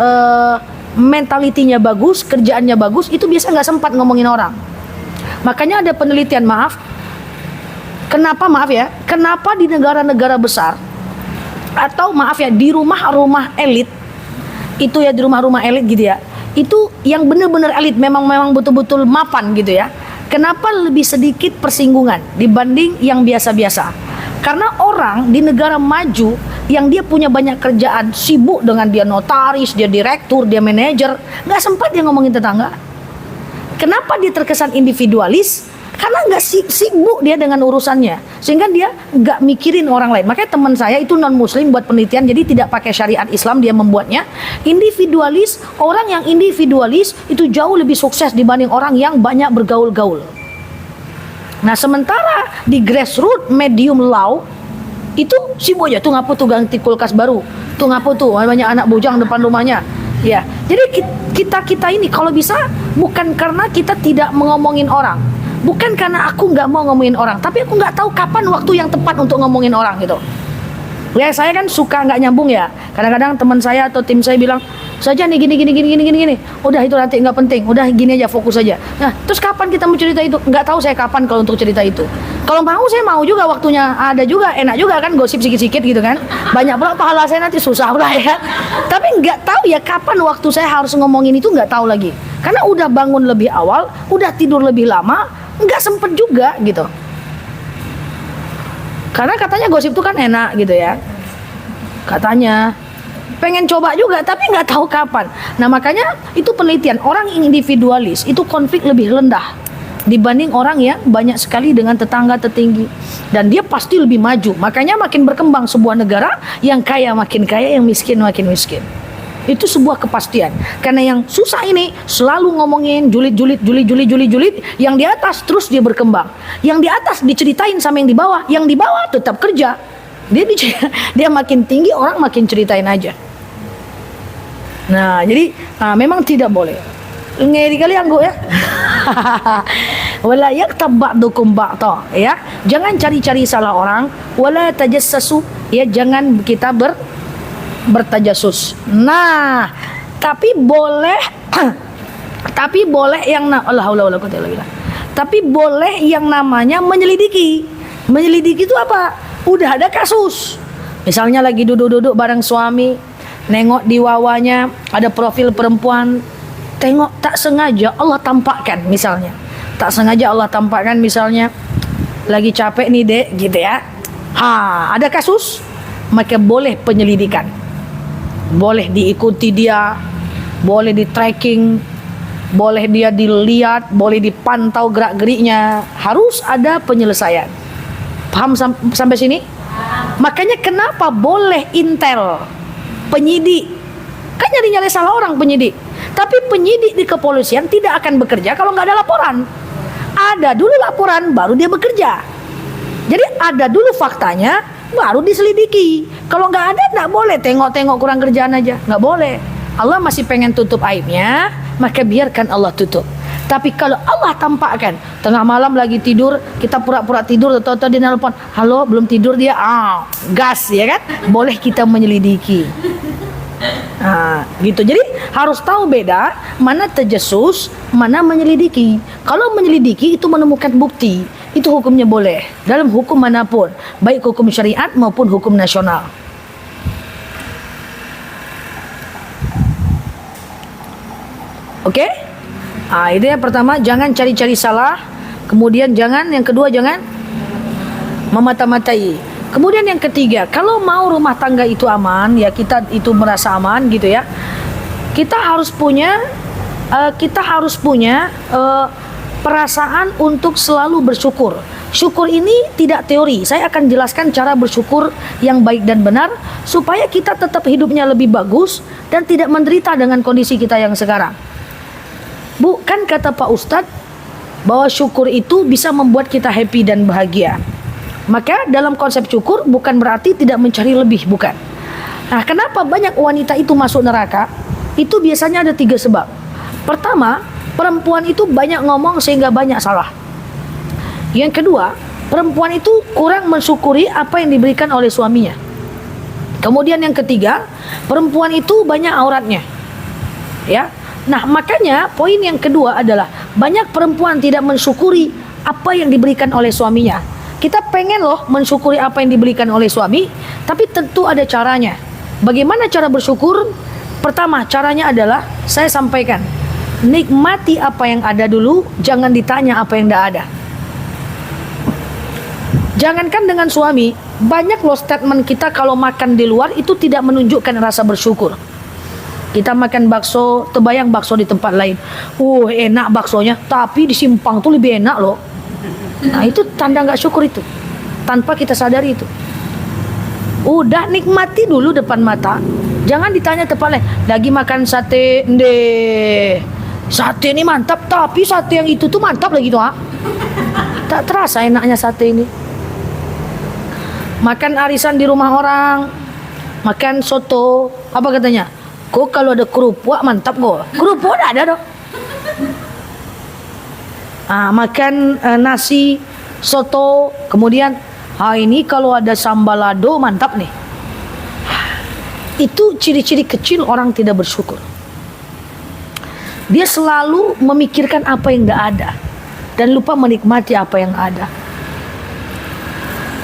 mentalitinya bagus, kerjaannya bagus, itu biasa nggak sempat ngomongin orang. Makanya ada penelitian, kenapa di negara-negara besar atau di rumah-rumah elit itu ya, di rumah-rumah elit gitu ya, itu yang benar-benar elit, memang betul-betul mapan gitu ya, kenapa lebih sedikit persinggungan dibanding yang biasa-biasa? Karena orang di negara maju yang dia punya banyak kerjaan, sibuk dengan dia notaris, dia direktur, dia manajer, nggak sempat dia ngomongin tetangga. Kenapa dia terkesan individualis? Karena nggak sibuk dia dengan urusannya, sehingga dia nggak mikirin orang lain. Makanya teman saya itu non muslim buat penelitian, jadi tidak pakai syariat Islam dia membuatnya. Individualis, orang yang individualis itu jauh lebih sukses dibanding orang yang banyak bergaul-gaul. Nah sementara di grassroots medium low itu sibuk aja tuh, ngapu tuh ganti kulkas baru, tuh ngapu tuh banyak anak bujang depan rumahnya. Ya, jadi kita ini kalau bisa bukan karena kita tidak mengomongin orang. Bukan karena aku nggak mau ngomongin orang, tapi aku nggak tahu kapan waktu yang tepat untuk ngomongin orang gitu. Ya saya kan suka nggak nyambung ya. Kadang-kadang teman saya atau tim saya bilang, saja nih gini. Udah itu nanti nggak penting. Udah gini aja, fokus aja. Nah terus kapan kita mau cerita itu? Nggak tahu saya kapan kalau untuk cerita itu. Kalau mau saya mau juga, waktunya ada juga, enak juga kan, gosip sikit-sikit gitu kan. Banyak pula pahala saya nanti susah pula ya. Tapi nggak tahu ya kapan waktu saya harus ngomongin itu, nggak tahu lagi. Karena udah bangun lebih awal, udah tidur lebih lama, nggak sempet juga gitu. Karena katanya gosip itu kan enak gitu ya. Katanya pengen coba juga tapi nggak tahu kapan. Nah makanya itu penelitian, orang individualis itu konflik lebih rendah dibanding orang yang banyak sekali dengan tetangga tertinggi, dan dia pasti lebih maju. Makanya makin berkembang sebuah negara, yang kaya makin kaya, yang miskin makin miskin. Itu sebuah kepastian. Karena yang susah ini selalu ngomongin julid, yang di atas terus dia berkembang. Yang di atas diceritain sama yang di bawah tetap kerja. Dia makin tinggi, orang makin ceritain aja. Nah, jadi memang tidak boleh. Ngeri kali anggo ya. Wala yaktab ba'dukum ba'dha, ya. Jangan cari-cari salah orang, wala tajassasu, ya, jangan kita bertajasus. Nah, tapi boleh yang tapi boleh yang namanya menyelidiki. Menyelidiki itu apa? Udah ada kasus. Misalnya lagi duduk-duduk bareng suami, nengok di wawanya ada profil perempuan, tengok tak sengaja Allah tampakkan misalnya. Tak sengaja Allah tampakkan misalnya lagi capek nih dek gitu ya. Ada kasus, maka boleh penyelidikan. Boleh diikuti dia, boleh di tracking, boleh dia dilihat, boleh dipantau gerak-geriknya. Harus ada penyelesaian. Paham sampai sini? Makanya kenapa boleh intel, penyidik. Kan nyari-nyari salah orang penyidik. Tapi penyidik di kepolisian tidak akan bekerja kalau nggak ada laporan. Ada dulu laporan, baru dia bekerja. Jadi ada dulu faktanya, baru diselidiki. Kalau nggak ada, nggak boleh tengok-tengok kurang kerjaan aja, nggak boleh. Allah masih pengen tutup aibnya, maka biarkan Allah tutup. Tapi kalau Allah tampakkan tengah malam lagi tidur, kita pura-pura tidur, atau dia nelpon, halo belum tidur dia, gas ya kan? Boleh kita menyelidiki. Gitu. Jadi harus tahu beda mana tajassus, mana menyelidiki. Kalau menyelidiki itu menemukan bukti, itu hukumnya boleh dalam hukum manapun, baik hukum syariat maupun hukum nasional. Oke? Itu yang pertama, jangan cari-cari salah. Kemudian yang kedua jangan memata-matai. Kemudian yang ketiga, kalau mau rumah tangga itu aman, ya kita itu merasa aman gitu ya. Kita harus punya perasaan untuk selalu bersyukur. Syukur ini tidak teori. Saya akan jelaskan cara bersyukur yang baik dan benar supaya kita tetap hidupnya lebih bagus dan tidak menderita dengan kondisi kita yang sekarang. Bu, kan kata Pak Ustadz bahwa syukur itu bisa membuat kita happy dan bahagia. Maka dalam konsep syukur bukan berarti tidak mencari lebih, bukan. Nah, kenapa banyak wanita itu masuk neraka? Itu biasanya ada 3 sebab. Pertama, perempuan itu banyak ngomong sehingga banyak salah. Yang kedua, perempuan itu kurang mensyukuri apa yang diberikan oleh suaminya. Kemudian yang ketiga, perempuan itu banyak auratnya. Ya. Nah, makanya poin yang kedua adalah banyak perempuan tidak mensyukuri apa yang diberikan oleh suaminya. Kita pengen loh mensyukuri apa yang diberikan oleh suami, tapi tentu ada caranya. Bagaimana cara bersyukur? Pertama, caranya adalah saya sampaikan. Nikmati apa yang ada dulu, jangan ditanya apa yang tidak ada. Jangankan dengan suami, banyak loh statement kita kalau makan di luar itu tidak menunjukkan rasa bersyukur. Kita makan bakso, terbayang bakso di tempat lain. Enak baksonya, tapi di Simpang tuh lebih enak loh. Nah, itu tanda nggak syukur itu. Tanpa kita sadari itu. Udah nikmati dulu depan mata. Jangan ditanya tempat lain. Lagi makan sate, sate ini mantap, tapi sate yang itu tuh mantap lagi tuh, ha? Tak terasa enaknya sate ini. Makan arisan di rumah orang, makan soto, apa katanya? Kok kalau ada kerupuk mantap kok. Kerupuk ada dong. Makan nasi, soto, kemudian ini kalau ada sambal lado mantap nih. Itu ciri-ciri kecil orang tidak bersyukur. Dia selalu memikirkan apa yang tidak ada dan lupa menikmati apa yang ada.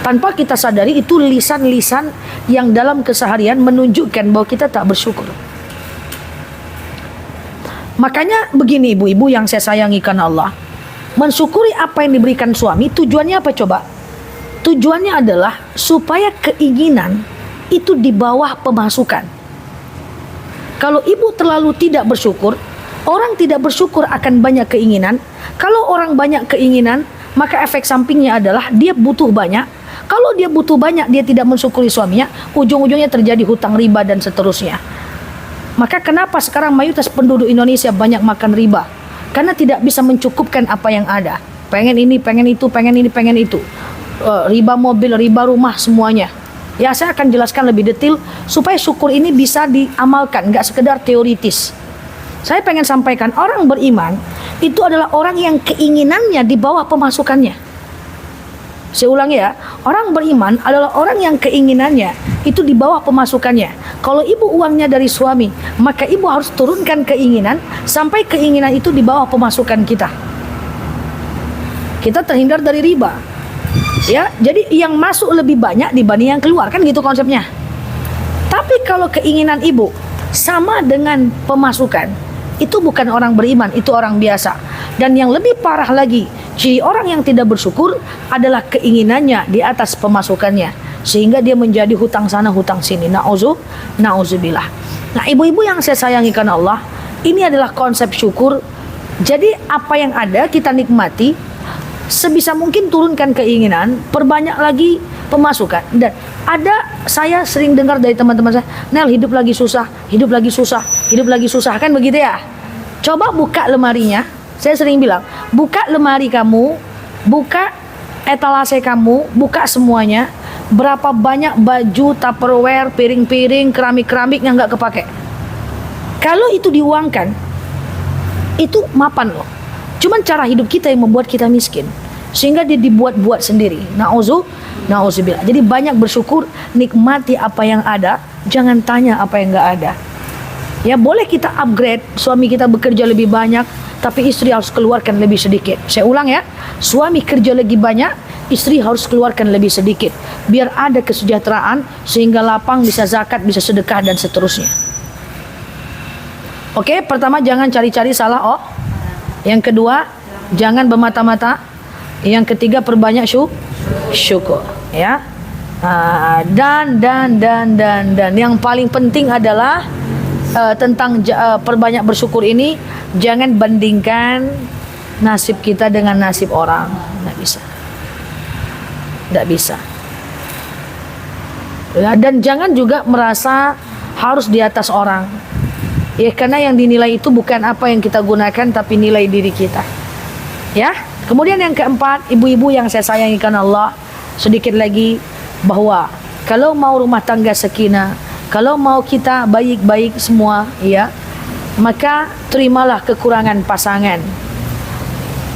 Tanpa kita sadari itu lisan-lisan yang dalam keseharian menunjukkan bahwa kita tak bersyukur. Makanya begini ibu-ibu yang saya sayangi karena Allah, mensyukuri apa yang diberikan suami tujuannya apa coba? Tujuannya adalah supaya keinginan itu di bawah pemasukan. Kalau ibu terlalu tidak bersyukur, orang tidak bersyukur akan banyak keinginan. Kalau orang banyak keinginan, maka efek sampingnya adalah dia butuh banyak. Kalau dia butuh banyak, dia tidak mensyukuri suaminya, ujung-ujungnya terjadi hutang riba dan seterusnya. Maka kenapa sekarang mayoritas penduduk Indonesia banyak makan riba? Karena tidak bisa mencukupkan apa yang ada. Pengen ini, pengen itu, pengen ini, pengen itu. Riba mobil, riba rumah, semuanya. Ya, saya akan jelaskan lebih detail supaya syukur ini bisa diamalkan, nggak sekedar teoritis. Saya pengen sampaikan, orang beriman itu adalah orang yang keinginannya di bawah pemasukannya. Saya ulangi ya, orang beriman adalah orang yang keinginannya itu di bawah pemasukannya. Kalau ibu uangnya dari suami, maka ibu harus turunkan keinginan sampai keinginan itu di bawah pemasukan kita. Kita terhindar dari riba. Ya, jadi yang masuk lebih banyak dibanding yang keluar, kan gitu konsepnya. Tapi kalau keinginan ibu sama dengan pemasukan, itu bukan orang beriman, itu orang biasa. Dan yang lebih parah lagi, ciri orang yang tidak bersyukur adalah keinginannya di atas pemasukannya, sehingga dia menjadi hutang sana hutang sini. Na'udzubillah. Nah, ibu-ibu yang saya sayangi karena Allah, ini adalah konsep syukur. Jadi apa yang ada kita nikmati, sebisa mungkin turunkan keinginan, perbanyak lagi pemasukan. Dan ada, saya sering dengar dari teman-teman saya, Nel, hidup lagi susah, hidup lagi susah, hidup lagi susah, kan begitu ya? Coba buka lemarinya. Saya sering bilang, buka lemari kamu, buka etalase kamu, buka semuanya. Berapa banyak baju, tupperware, piring-piring, keramik-keramik yang nggak kepake. Kalau itu diuangkan, itu mapan loh. Cuman cara hidup kita yang membuat kita miskin, sehingga dia dibuat-buat sendiri. Na'udzubillah. Jadi banyak bersyukur, nikmati apa yang ada, jangan tanya apa yang nggak ada. Ya boleh kita upgrade, suami kita bekerja lebih banyak, tapi istri harus keluarkan lebih sedikit. Saya ulang ya, suami kerja lagi banyak, istri harus keluarkan lebih sedikit. Biar ada kesejahteraan, sehingga lapang, bisa zakat, bisa sedekah, dan seterusnya. Oke, pertama jangan cari-cari salah. Yang kedua, jangan bermata-mata. Yang ketiga, perbanyak syukur. Ya. Dan yang paling penting adalah tentang perbanyak bersyukur ini, jangan bandingkan nasib kita dengan nasib orang. Nggak bisa. Nggak bisa. Ya, dan jangan juga merasa harus di atas orang. Ya, karena yang dinilai itu bukan apa yang kita gunakan, tapi nilai diri kita. Ya. Kemudian yang keempat, ibu-ibu yang saya sayangi karena Allah, sedikit lagi bahwa kalau mau rumah tangga sakinah, kalau mau kita baik-baik semua, ya, maka terimalah kekurangan pasangan.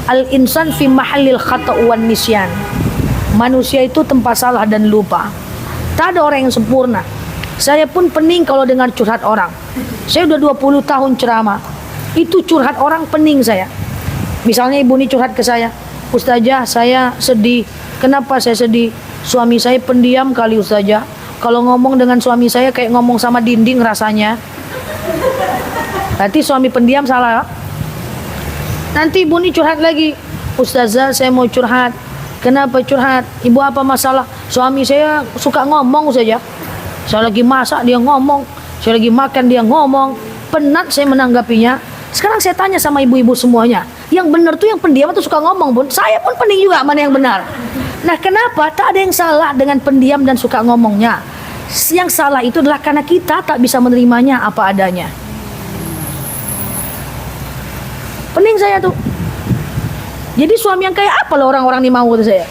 Al-insan fi mahallil khata' wan nisyan. Manusia itu tempat salah dan lupa. Tak ada orang yang sempurna. Saya pun pening kalau dengar curhat orang. Saya udah 20 tahun ceramah. Itu curhat orang pening saya. Misalnya ibu ini curhat ke saya, Ustazah, saya sedih. Kenapa saya sedih? Suami saya pendiam kali Ustazah. Kalau ngomong dengan suami saya kayak ngomong sama dinding rasanya. Berarti suami pendiam salah. Nanti ibu ini curhat lagi, Ustazah, saya mau curhat. Kenapa curhat? Ibu, apa masalah? Suami saya suka ngomong saja. Saya lagi masak dia ngomong, saya lagi makan dia ngomong. Penat saya menanggapinya. Sekarang saya tanya sama ibu-ibu semuanya, yang benar tuh yang pendiam atau suka ngomong, Bun? Saya pun pening juga, mana yang benar? Nah, kenapa? Tak ada yang salah dengan pendiam dan suka ngomongnya. Yang salah itu adalah karena kita tak bisa menerimanya apa adanya. Pening saya tuh. Jadi suami yang kayak apa loh orang-orang ini mau ke saya?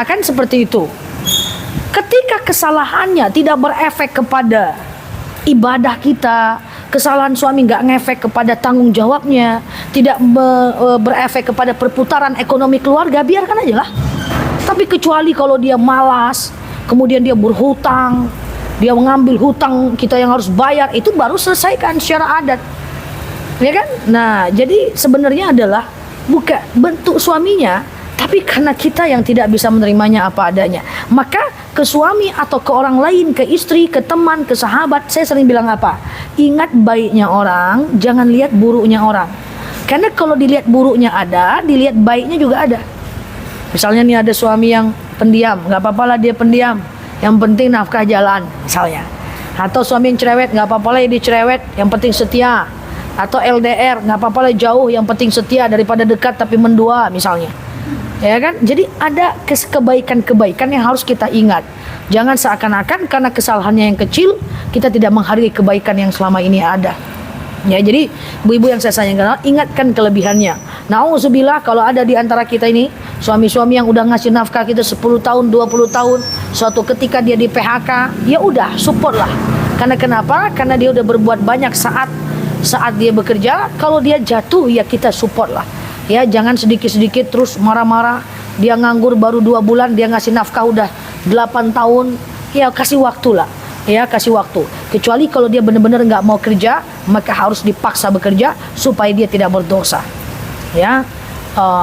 Kan seperti itu. Ketika kesalahannya tidak berefek kepada ibadah kita, kesalahan suami nggak ngefek kepada tanggung jawabnya, tidak berefek kepada perputaran ekonomi keluarga, biarkan aja lah. Tapi kecuali kalau dia malas, kemudian dia berhutang, dia mengambil hutang kita yang harus bayar, itu baru selesaikan secara adat, ya kan? Nah, jadi sebenarnya adalah bukan bentuk suaminya, tapi karena kita yang tidak bisa menerimanya apa adanya. Maka ke suami atau ke orang lain, ke istri, ke teman, ke sahabat, saya sering bilang apa? Ingat baiknya orang, jangan lihat buruknya orang. Karena kalau dilihat buruknya ada, dilihat baiknya juga ada. Misalnya nih ada suami yang pendiam, nggak apa-apa lah dia pendiam, yang penting nafkah jalan misalnya. Atau suami yang cerewet, nggak apa-apa lah dia cerewet, yang penting setia. Atau LDR, nggak apa-apa lah jauh, yang penting setia daripada dekat tapi mendua misalnya. Ya kan? Jadi ada kebaikan-kebaikan yang harus kita ingat. Jangan seakan-akan karena kesalahannya yang kecil kita tidak menghargai kebaikan yang selama ini ada. Ya, jadi ibu-ibu yang saya sayangkan, ingatkan kelebihannya. Nauzubillah kalau ada di antara kita ini suami-suami yang udah ngasih nafkah kita 10 tahun, 20 tahun, suatu ketika dia di PHK, ya udah support lah. Karena kenapa? Karena dia udah berbuat banyak saat dia bekerja. Kalau dia jatuh ya kita support lah. Ya, jangan sedikit-sedikit terus marah-marah. Dia nganggur baru 2 bulan, dia ngasih nafkah udah 8 tahun. Ya kasih waktu lah. Ya kasih waktu. Kecuali kalau dia benar-benar nggak mau kerja, maka harus dipaksa bekerja supaya dia tidak berdosa. Ya,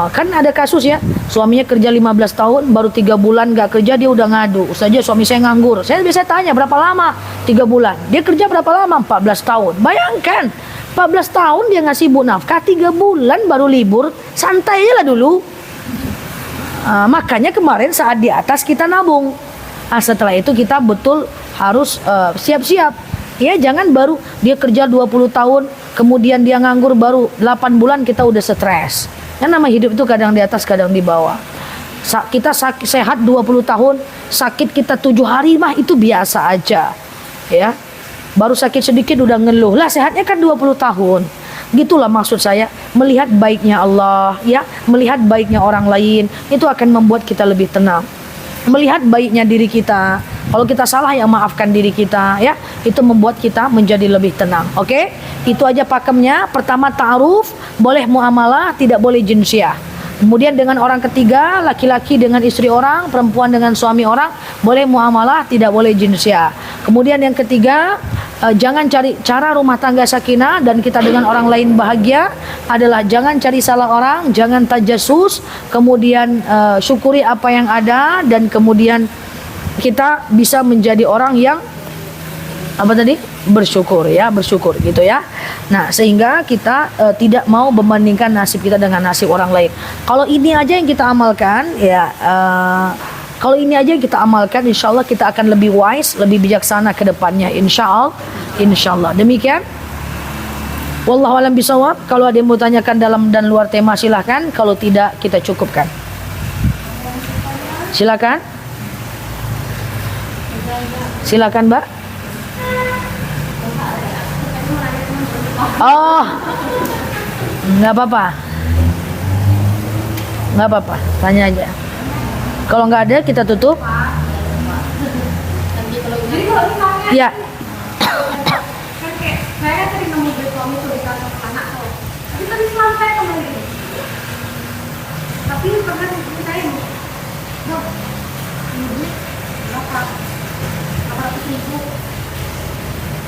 kan ada kasus ya, suaminya kerja 15 tahun, baru 3 bulan nggak kerja dia udah ngadu. Ustazah, suami saya nganggur. Saya biasa tanya berapa lama? 3 bulan. Dia kerja berapa lama? 14 tahun. Bayangkan, 14 tahun dia ngasih ibu nafkah, 3 bulan baru libur. Santai aja lah dulu. Makanya kemarin saat di atas kita nabung. Setelah itu kita betul harus siap-siap. Ya, jangan baru dia kerja 20 tahun, kemudian dia nganggur baru 8 bulan kita udah stres. Yang nama hidup itu kadang di atas, kadang di bawah. Kita sehat 20 tahun, sakit kita 7 hari mah itu biasa aja. Ya. Baru sakit sedikit udah ngeluh. Lah sehatnya kan 20 tahun. Gitulah maksud saya, melihat baiknya Allah, ya, melihat baiknya orang lain, itu akan membuat kita lebih tenang. Melihat baiknya diri kita, kalau kita salah ya maafkan diri kita, ya, itu membuat kita menjadi lebih tenang. Oke, itu aja pakemnya. Pertama ta'aruf, boleh muamalah, tidak boleh jinsiah. Kemudian dengan orang ketiga, laki-laki dengan istri orang, perempuan dengan suami orang, boleh muamalah, tidak boleh jinsiah. Kemudian yang ketiga, jangan cari cara rumah tangga sakinah dan kita dengan orang lain bahagia adalah jangan cari salah orang, jangan tajasus, kemudian syukuri apa yang ada, dan kemudian kita bisa menjadi orang yang apa tadi? Bersyukur, ya, bersyukur gitu ya. Nah, sehingga kita tidak mau membandingkan nasib kita dengan nasib orang lain. Kalau ini aja yang kita amalkan, ya, kalau ini aja yang kita amalkan, insya Allah kita akan lebih wise, lebih bijaksana ke depannya, insya Allah. Demikian. Wallahu alam bisawab. Kalau ada yang mau tanyakan dalam dan luar tema silahkan. Kalau tidak kita cukupkan. Silakan. Silakan, Mbak. Oh, nggak apa-apa. Nggak apa-apa. Tanya aja. Kalau nggak ada kita tutup. Jadi kalau misalnya Ya. kan kayak saya tadi nemu di suami tuh di kantor anak tuh, tapi tadi selalu saya kembali. Tapi pernah di saya nih, dok, ini berapa? 800.000.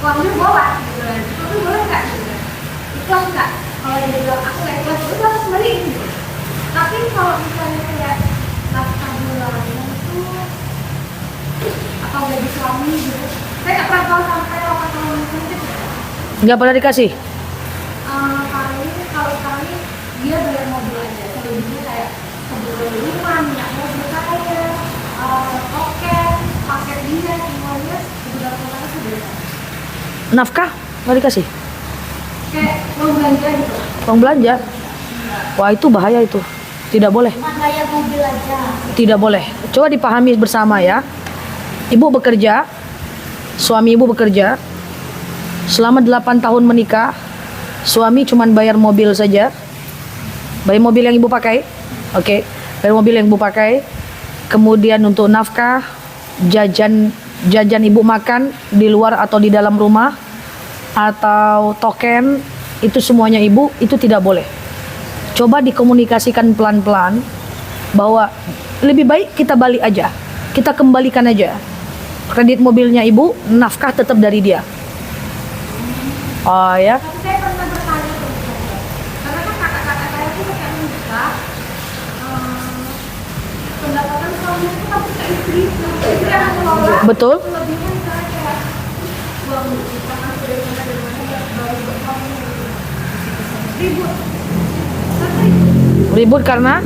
Uangnya bawa, gitu kan? Tapi boleh nggak? Gitu kan? Ikhlas nggak? Kalau dia bilang aku nggak ikhlas, itu harus kembaliin. Gitu. Tapi kalau misalnya kayak nafkah bulanannya itu atau gaji suami gitu, saya nggak pernah tahu sampai 8 tahun gitu. Nggak pernah dikasih. Kali kalau sekali dia bayar mobil aja, selebihnya kayak kebutuhan rumah, minyak mobil saya, token, paket dia, semuanya kebutuhan rumah sudah. Nafkah nggak dikasih. Kayak mau belanja gitu. Uang belanja. Wah, itu bahaya itu. Tidak boleh. Cuma bayar mobil aja. Tidak boleh. Coba dipahami bersama ya. Ibu bekerja, suami ibu bekerja. Selama 8 tahun menikah, suami cuma bayar mobil saja. Bayar mobil yang ibu pakai. Oke. Bayar mobil yang ibu pakai. Kemudian untuk nafkah, jajan ibu makan di luar atau di dalam rumah, atau token, itu semuanya ibu, itu tidak boleh. Coba dikomunikasikan pelan-pelan bahwa lebih baik kita balik aja, kita kembalikan aja kredit mobilnya ibu, nafkah tetap dari dia. Oh ya. Tapi saya pernah bertanya tuh, karena kan kakak-kakak saya tuh kayak menikah, pendapatan suami itu pasti ke istri yang mengelola. Betul. Selebihnya misalnya kayak uang kita masuk dari mana baru buat suami gitu. Ribut. Ribut karena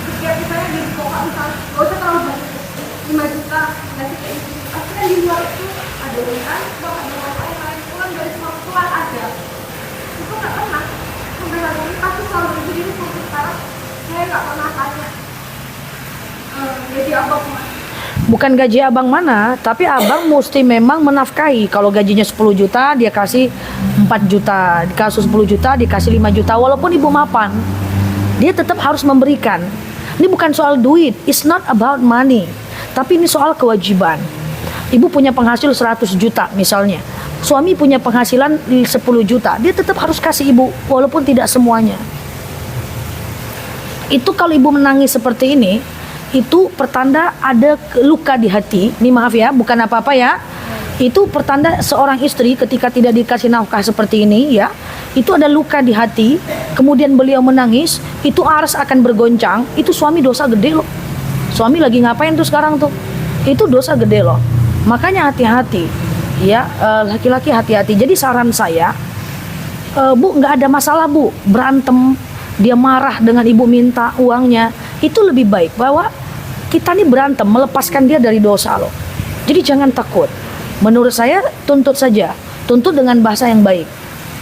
Setiap misalnya di pokok misalnya gak usah terlalu banyak 5 juta ngasih ke istri, pasti kan di luar itu ada uang bahkan ada orang lain pulang dari semua keluar ada itu nggak pernah sampai hari ini pasti selalu begini sampai sekarang saya nggak pernah tanya jadi abang bukan gaji abang mana, tapi abang mesti memang menafkahi. Kalau gajinya 10 juta, dia kasih 4 juta. Dikasih 10 juta, dikasih 5 juta. Walaupun ibu mapan, dia tetap harus memberikan. Ini bukan soal duit, it's not about money. Tapi ini soal kewajiban. Ibu punya penghasil 100 juta misalnya. Suami punya penghasilan 10 juta. Dia tetap harus kasih ibu, walaupun tidak semuanya. Itu kalau ibu menangis seperti ini, itu pertanda ada luka di hati. Ini maaf ya, bukan apa-apa ya. Itu pertanda seorang istri ketika tidak dikasih nafkah seperti ini ya, itu ada luka di hati. Kemudian beliau menangis, itu aras akan bergoncang. Itu suami dosa gede loh. Suami lagi ngapain tuh sekarang tuh? Itu dosa gede loh. Makanya hati-hati ya, laki-laki hati-hati. Jadi saran saya, bu, nggak ada masalah bu, berantem, dia marah dengan ibu minta uangnya, itu lebih baik bahwa kita nih berantem melepaskan dia dari dosa loh. Jadi jangan takut. Menurut saya tuntut saja, tuntut dengan bahasa yang baik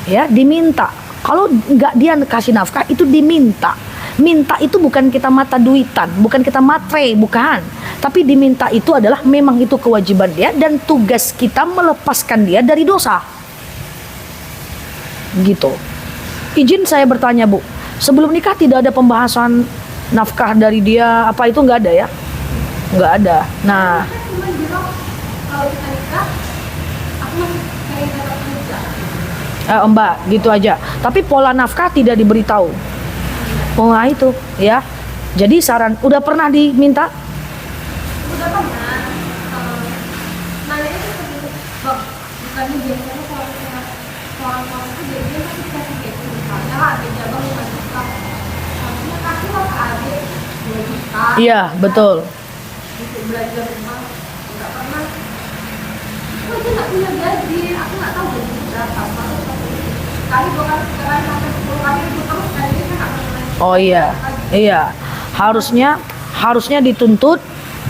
ya, diminta. Kalau nggak dia kasih nafkah itu diminta. Minta itu bukan kita mata duitan, bukan kita matre, bukan. Tapi diminta itu adalah memang itu kewajiban dia dan tugas kita melepaskan dia dari dosa. Gitu. Izin saya bertanya bu, sebelum nikah tidak ada pembahasan nafkah dari dia, apa itu nggak ada ya? Nggak ada. Nah, saya cuma bilang kalau kita nikah aku masih pengen dapat kerja. Mbak, gitu aja. Tapi pola nafkah tidak diberitahu. Oh, nah itu ya. Jadi saran, udah pernah diminta? Udah pernah nanya itu seperti bang, bukannya biasanya kalau misalnya orang-orang itu biasanya pasti dikasih gaji misalnya lah gaji abang 5 juta harusnya kasih lah ke adik 2 juta Iya, betul. untuk belajar rumah nggak pernah aku aja nggak punya gaji aku nggak tahu gaji berapa malah sekali 2 kali 3 kali sampai 10 kali itu terus gaji saya nggak pernah Oh iya, iya. Harusnya dituntut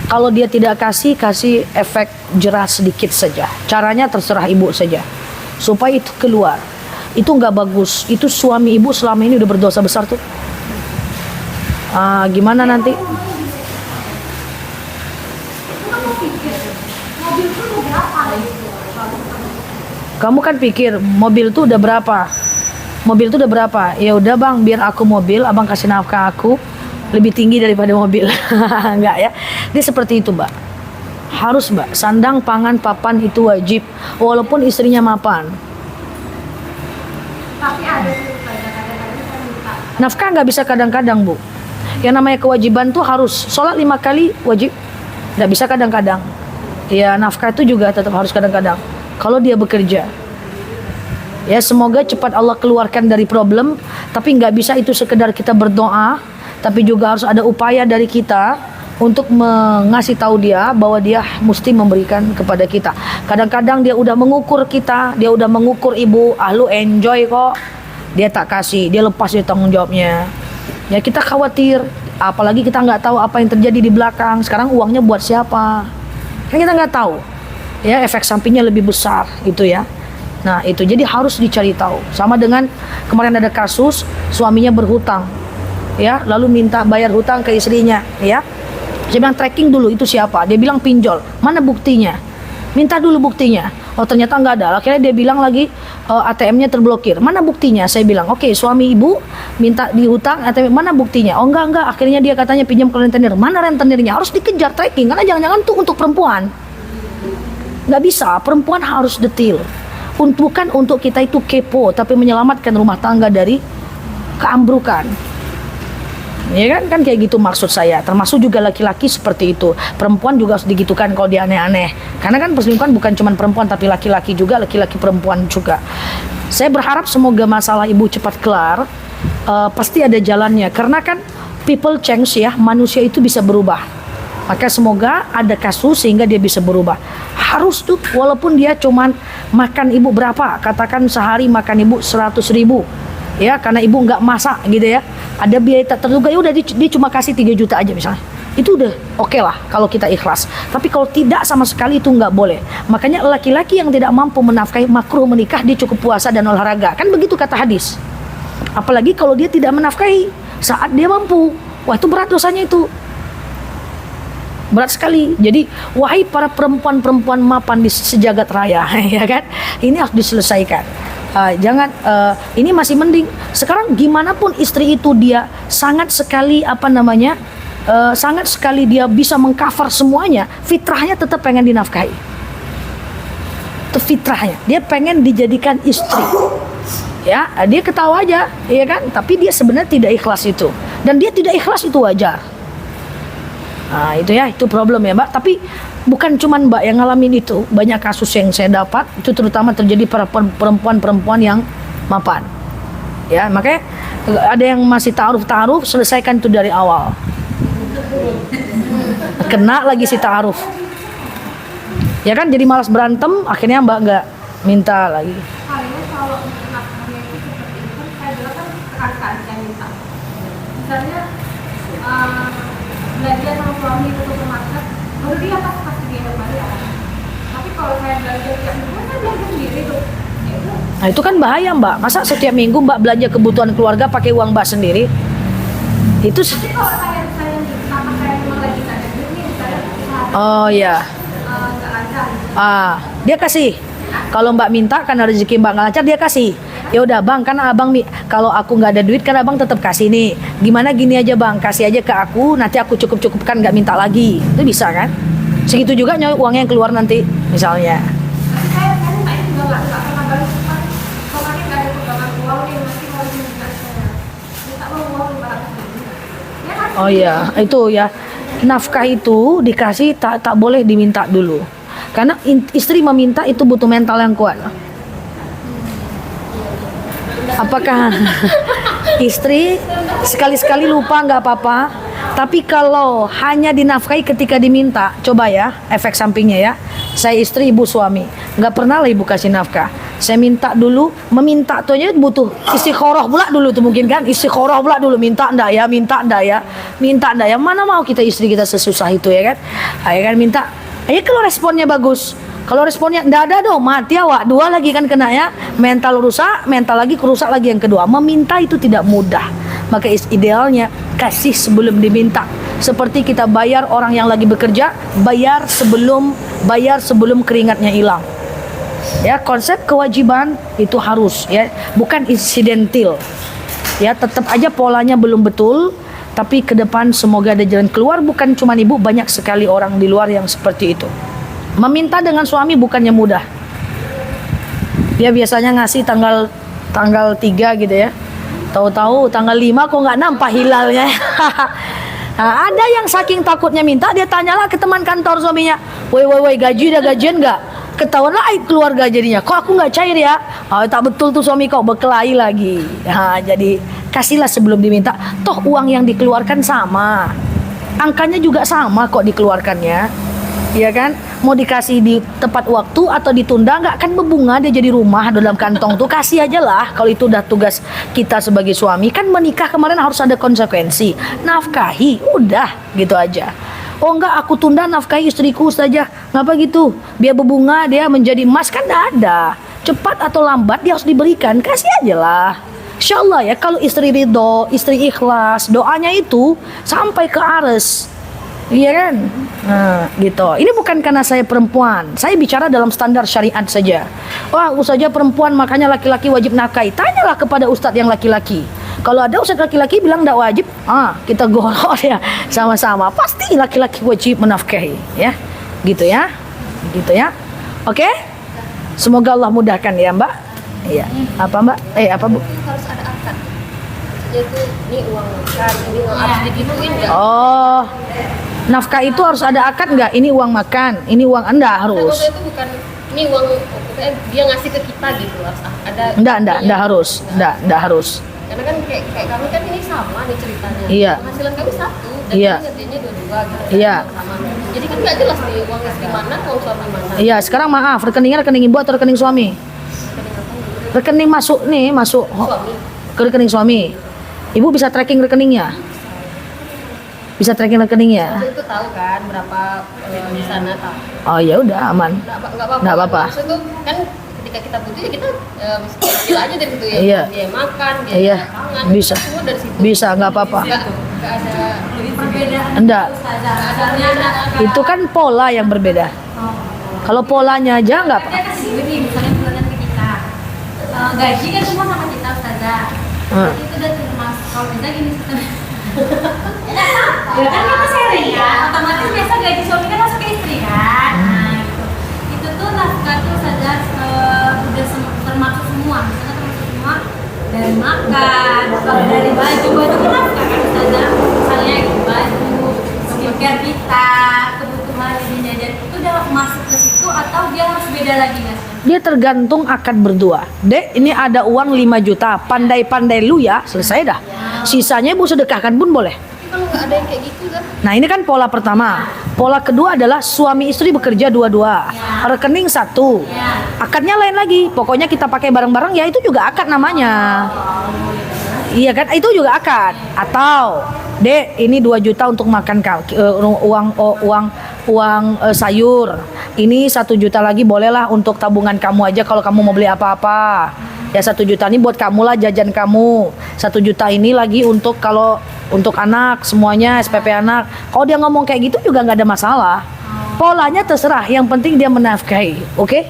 Kalau dia tidak kasih, kasih efek jerah sedikit saja. Caranya terserah ibu saja, supaya itu keluar. Itu nggak bagus. Itu suami ibu selama ini udah berdosa besar tuh. Gimana nanti? Kamu kan pikir mobil tuh udah berapa? Mobil tuh udah berapa? Ya udah bang, biar aku mobil, abang kasih nafkah aku lebih tinggi daripada mobil. Enggak ya? Dia seperti itu, Mbak. Harus, Mbak. Sandang, pangan, papan itu wajib, walaupun istrinya mapan. Tapi ada sih kadang-kadang saya minta. Nafkah nggak bisa kadang-kadang, Bu. Yang namanya kewajiban tuh harus sholat 5 kali wajib. Nggak bisa kadang-kadang. Ya nafkah itu juga tetap harus kadang-kadang. Kalau dia bekerja, ya semoga cepat Allah keluarkan dari problem. Tapi nggak bisa itu sekedar kita berdoa, tapi juga harus ada upaya dari kita untuk mengasih tahu dia bahwa dia mesti memberikan kepada kita. Kadang-kadang dia udah mengukur kita, dia udah mengukur ibu, lu enjoy kok, dia tak kasih, dia lepas dari tanggung jawabnya. Ya kita khawatir, apalagi kita nggak tahu apa yang terjadi di belakang. Sekarang uangnya buat siapa? Kan kita nggak tahu. Ya efek sampingnya lebih besar itu ya. Nah itu jadi harus dicari tahu. Sama dengan kemarin ada kasus suaminya berhutang, ya lalu minta bayar hutang ke istrinya, ya. Saya bilang tracking dulu itu siapa. Dia bilang pinjol. Mana buktinya? Minta dulu buktinya. Oh ternyata nggak ada. Akhirnya dia bilang lagi ATM-nya terblokir. Mana buktinya? Saya bilang oke, suami ibu minta dihutang ATM, mana buktinya? Oh enggak. Akhirnya dia katanya pinjam ke rentenir. Mana rentenirnya? Harus dikejar tracking. Karena jangan-jangan tuh untuk perempuan. Nggak bisa. Perempuan harus detail. Bukan untuk kita itu kepo, tapi menyelamatkan rumah tangga dari keambrukan. Ya kan kayak gitu maksud saya. Termasuk juga laki-laki seperti itu. Perempuan juga harus digitukan kalau dia aneh-aneh. Karena kan perselingkuhan bukan cuma perempuan, tapi laki-laki juga, laki-laki perempuan juga. Saya berharap semoga masalah ibu cepat kelar. Pasti ada jalannya. Karena kan people change ya, manusia itu bisa berubah. Maka semoga ada kasus sehingga dia bisa berubah. Harus tuh, walaupun dia cuman makan ibu berapa, katakan sehari makan ibu 100.000, ya karena ibu nggak masak gitu ya, ada biaya tak terduga, ya udah dia cuma kasih 3 juta aja misalnya, itu udah oke lah kalau kita ikhlas. Tapi kalau tidak sama sekali itu nggak boleh. Makanya laki-laki yang tidak mampu menafkahi makruh menikah, dia cukup puasa dan olahraga, kan begitu kata hadis. Apalagi kalau dia tidak menafkahi saat dia mampu, wah itu berat dosanya itu. Berat sekali. Jadi wahai para perempuan-perempuan mapan di sejagat raya, ya kan, ini harus diselesaikan. Jangan ini masih mending. Sekarang gimana pun istri itu dia sangat sekali sangat sekali dia bisa mengcover semuanya, fitrahnya tetap pengen dinafkahi. Itu fitrahnya. Dia pengen dijadikan istri. Ya, dia ketawa aja, ya kan? Tapi dia sebenarnya tidak ikhlas itu. Dan dia tidak ikhlas itu wajar. Nah itu ya, itu problem ya Mbak. Tapi bukan cuman Mbak yang ngalamin itu. Banyak kasus yang saya dapat, itu terutama terjadi pada perempuan-perempuan yang mapan. Ya makanya ada yang masih ta'aruf, selesaikan itu dari awal. Kena lagi si ta'aruf, ya kan, jadi malas berantem. Akhirnya Mbak nggak minta lagi. Kalian kalau nafkahnya itu seperti itu, saya bilang kan sekali-kali saya minta. Misalnya belanja sama suami itu ke market, baru dia pasti dia yang bayar. Tapi kalau saya belanja tiap minggu, kan belanja sendiri tuh. Nah itu kan bahaya Mbak. Masa setiap minggu Mbak belanja kebutuhan keluarga pakai uang Mbak sendiri? Itu tapi kalau saya sama saya memang lagi nggak ada duit nih, saya oh ya. nggak lancar. Dia kasih. Kalau Mbak minta karena rezeki Mbak nggak lancar, dia kasih. Ya udah Bang, karena Abang kalau aku nggak ada duit kan Abang tetap kasih nih. Gimana gini aja Bang, kasih aja ke aku, nanti aku cukup-cukupkan, nggak minta lagi. Itu bisa kan? Segitu juga uangnya yang keluar nanti misalnya. Tapi saya juga nggak pernah balik. Kemarin nggak ada pegangan uang nih, nanti mau minta saya minta uang 500.000. Ya kan? Oh iya, itu ya. Nafkah itu dikasih tak boleh diminta dulu. Karena istri meminta itu butuh mental yang kuat. Apakah istri sekali-sekali lupa nggak apa-apa, tapi kalau hanya dinafkahi ketika diminta, coba ya efek sampingnya ya. Saya istri, ibu suami, nggak pernah lah ibu kasih nafkah. Saya minta dulu, meminta tuh aja butuh istikharah pula dulu tuh mungkin kan, istikharah pula dulu, minta ndak ya, minta ndak ya, minta ndak ya. Mana mau kita istri kita sesusah itu ya kan? Ya kan minta. Ya kalau responnya bagus. Kalau responnya ndak ada dong, mati awak. Dua lagi kan kena ya, mental rusak, mental lagi kerusak lagi yang kedua. Meminta itu tidak mudah. Maka idealnya kasih sebelum diminta. Seperti kita bayar orang yang lagi bekerja, bayar sebelum keringatnya hilang. Ya, konsep kewajiban itu harus ya, bukan insidentil. Ya, tetap aja polanya belum betul, tapi ke depan semoga ada jalan keluar. Bukan cuma ibu, banyak sekali orang di luar yang seperti itu. Meminta dengan suami bukannya mudah. Dia biasanya ngasih tanggal 3 gitu ya. Tahu-tahu tanggal 5 kok nggak nampak hilalnya. Nah, ada yang saking takutnya minta, dia tanyalah ke teman kantor suaminya, woi gaji udah gajian nggak? Ketahuan lah keluarga jadinya, kok aku nggak cair ya? Oh, tak betul tuh suami kau, berkelahi lagi. Nah, jadi kasihlah sebelum diminta. Toh uang yang dikeluarkan sama, angkanya juga sama kok dikeluarkannya. Iya kan? Mau dikasih di tepat waktu atau ditunda nggak akan berbunga, dia jadi rumah dalam kantong tuh. Kasih aja lah, kalau itu udah tugas kita sebagai suami. Kan menikah kemarin harus ada konsekuensi, nafkahi, udah gitu aja. Oh enggak, aku tunda nafkahi istriku saja, ngapa gitu? Biar berbunga, dia menjadi emas, kan nggak ada. Cepat atau lambat dia harus diberikan, kasih aja lah. Insya Allah ya, kalau istri ridho, istri ikhlas, doanya itu sampai ke ares. Iya kan? Nah, gitu. Ini bukan karena saya perempuan. Saya bicara dalam standar syariat saja. Wah, ustazah perempuan makanya laki-laki wajib nafkahi. Tanyalah kepada ustadz yang laki-laki. Kalau ada ustadz laki-laki bilang tidak wajib, kita gorok ya sama-sama. Pasti laki-laki wajib menafkahi, ya. Gitu ya. Gitu ya. Oke? Semoga Allah mudahkan ya, Mbak. Iya. Apa, Mbak? Apa, Bu? Harus ada akad. Jadi ini uang makan, ini uang harus digituin nggak? Oh. Nafkah itu harus ada akad nggak? Ini uang makan, ini uang Anda harus. Itu bukan ini uang dia ngasih ke kita gitu, harus ada. Enggak harus. Enggak harus. Karena kan kayak kami kan ini sama nih ceritanya. Iya. Penghasilan kami satu dan Iya. kami ngerjainnya dua-dua gitu. Iya. Sama. Jadi kan nggak jelas nih uang istri mana, uang suami mana. Iya, sekarang maaf, rekeningnya rekening ibu atau rekening suami? Rekening masuk Suami. ke rekening suami. Ibu bisa tracking rekeningnya? Bisa tracking rekeningnya? Waktu itu tahu kan berapa di sana tahu. Oh ya udah aman. Nggak apa-apa. Nggak apa-apa. Maksud itu kan ketika kita butuh ya kita ambil aja dari situ ya. Iya. Dia makan, dia Iya. pangan, Bisa. semua dari situ. Bisa, nggak apa-apa. Nggak ada perbedaan. Enggak. Adanya Itu kan pola yang berbeda. Kalau polanya aja nggak apa. dia kasih duit nih, misalnya bulanan ke kita. Gaji kan semua sama kita Ustazah. Jadi itu udah termasuk kalau kita gini ya kan kita sharing ya, otomatis biasa gaji suami kan masuk ke istri kan. Nah itu tuh nafkah tuh Ustazah udah termasuk semua, misalnya termasuk semua dari makan, kalau dari baju kan nafkah kan Ustazah, misalnya baju, skincare kita, kebutuhan ini jajan itu udah masuk ke situ atau dia harus beda lagi nggak sih? Dia tergantung akad berdua. Dek, ini ada uang 5 juta. Pandai-pandai lu ya, selesai dah. Sisanya ibu sedekahkan pun boleh. Tapi kalau nggak ada yang kayak gitu kan? Nah, ini kan pola pertama. Pola kedua adalah suami istri bekerja dua-dua. Rekening satu. Akadnya lain lagi. Pokoknya kita pakai bareng-bareng ya, itu juga akad namanya. Iya kan? Itu juga akad. Atau, Dek, ini 2 juta untuk makan uang sayur. Ini 1 juta lagi bolehlah untuk tabungan kamu aja kalau kamu mau beli apa-apa. Ya 1 juta ini buat kamu lah jajan kamu. 1 juta ini lagi untuk kalau untuk anak semuanya SPP anak. Kalau dia ngomong kayak gitu juga nggak ada masalah. Polanya terserah. Yang penting dia menafkahi. Oke?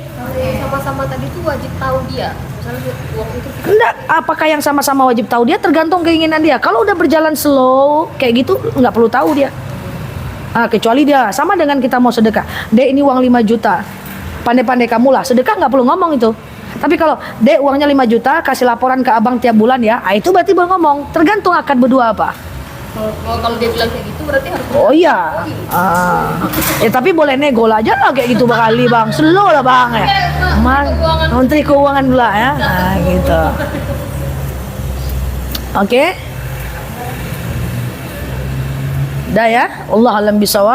Sama-sama tadi tuh wajib tahu dia. Misalnya uang itu Enggak, apakah yang sama-sama wajib tahu dia tergantung keinginan dia. Kalau udah berjalan slow kayak gitu nggak perlu tahu dia. Kecuali dia sama dengan kita mau sedekah. Dek, ini uang 5 juta. Pandai-pandai kamu lah. Sedekah nggak perlu ngomong itu. Tapi kalau Dek uangnya 5 juta kasih laporan ke abang tiap bulan ya, itu berarti boleh ngomong. Tergantung akad berdua apa. kalau dia bilang kayak gitu berarti harus. Oh iya. Ya tapi boleh nego lah aja lah kayak gitu bakali bang. Slow lah bang ya. Menteri Keuangan pula ya. Nah gitu. Oke. Dah ya. Allah alam bisawab.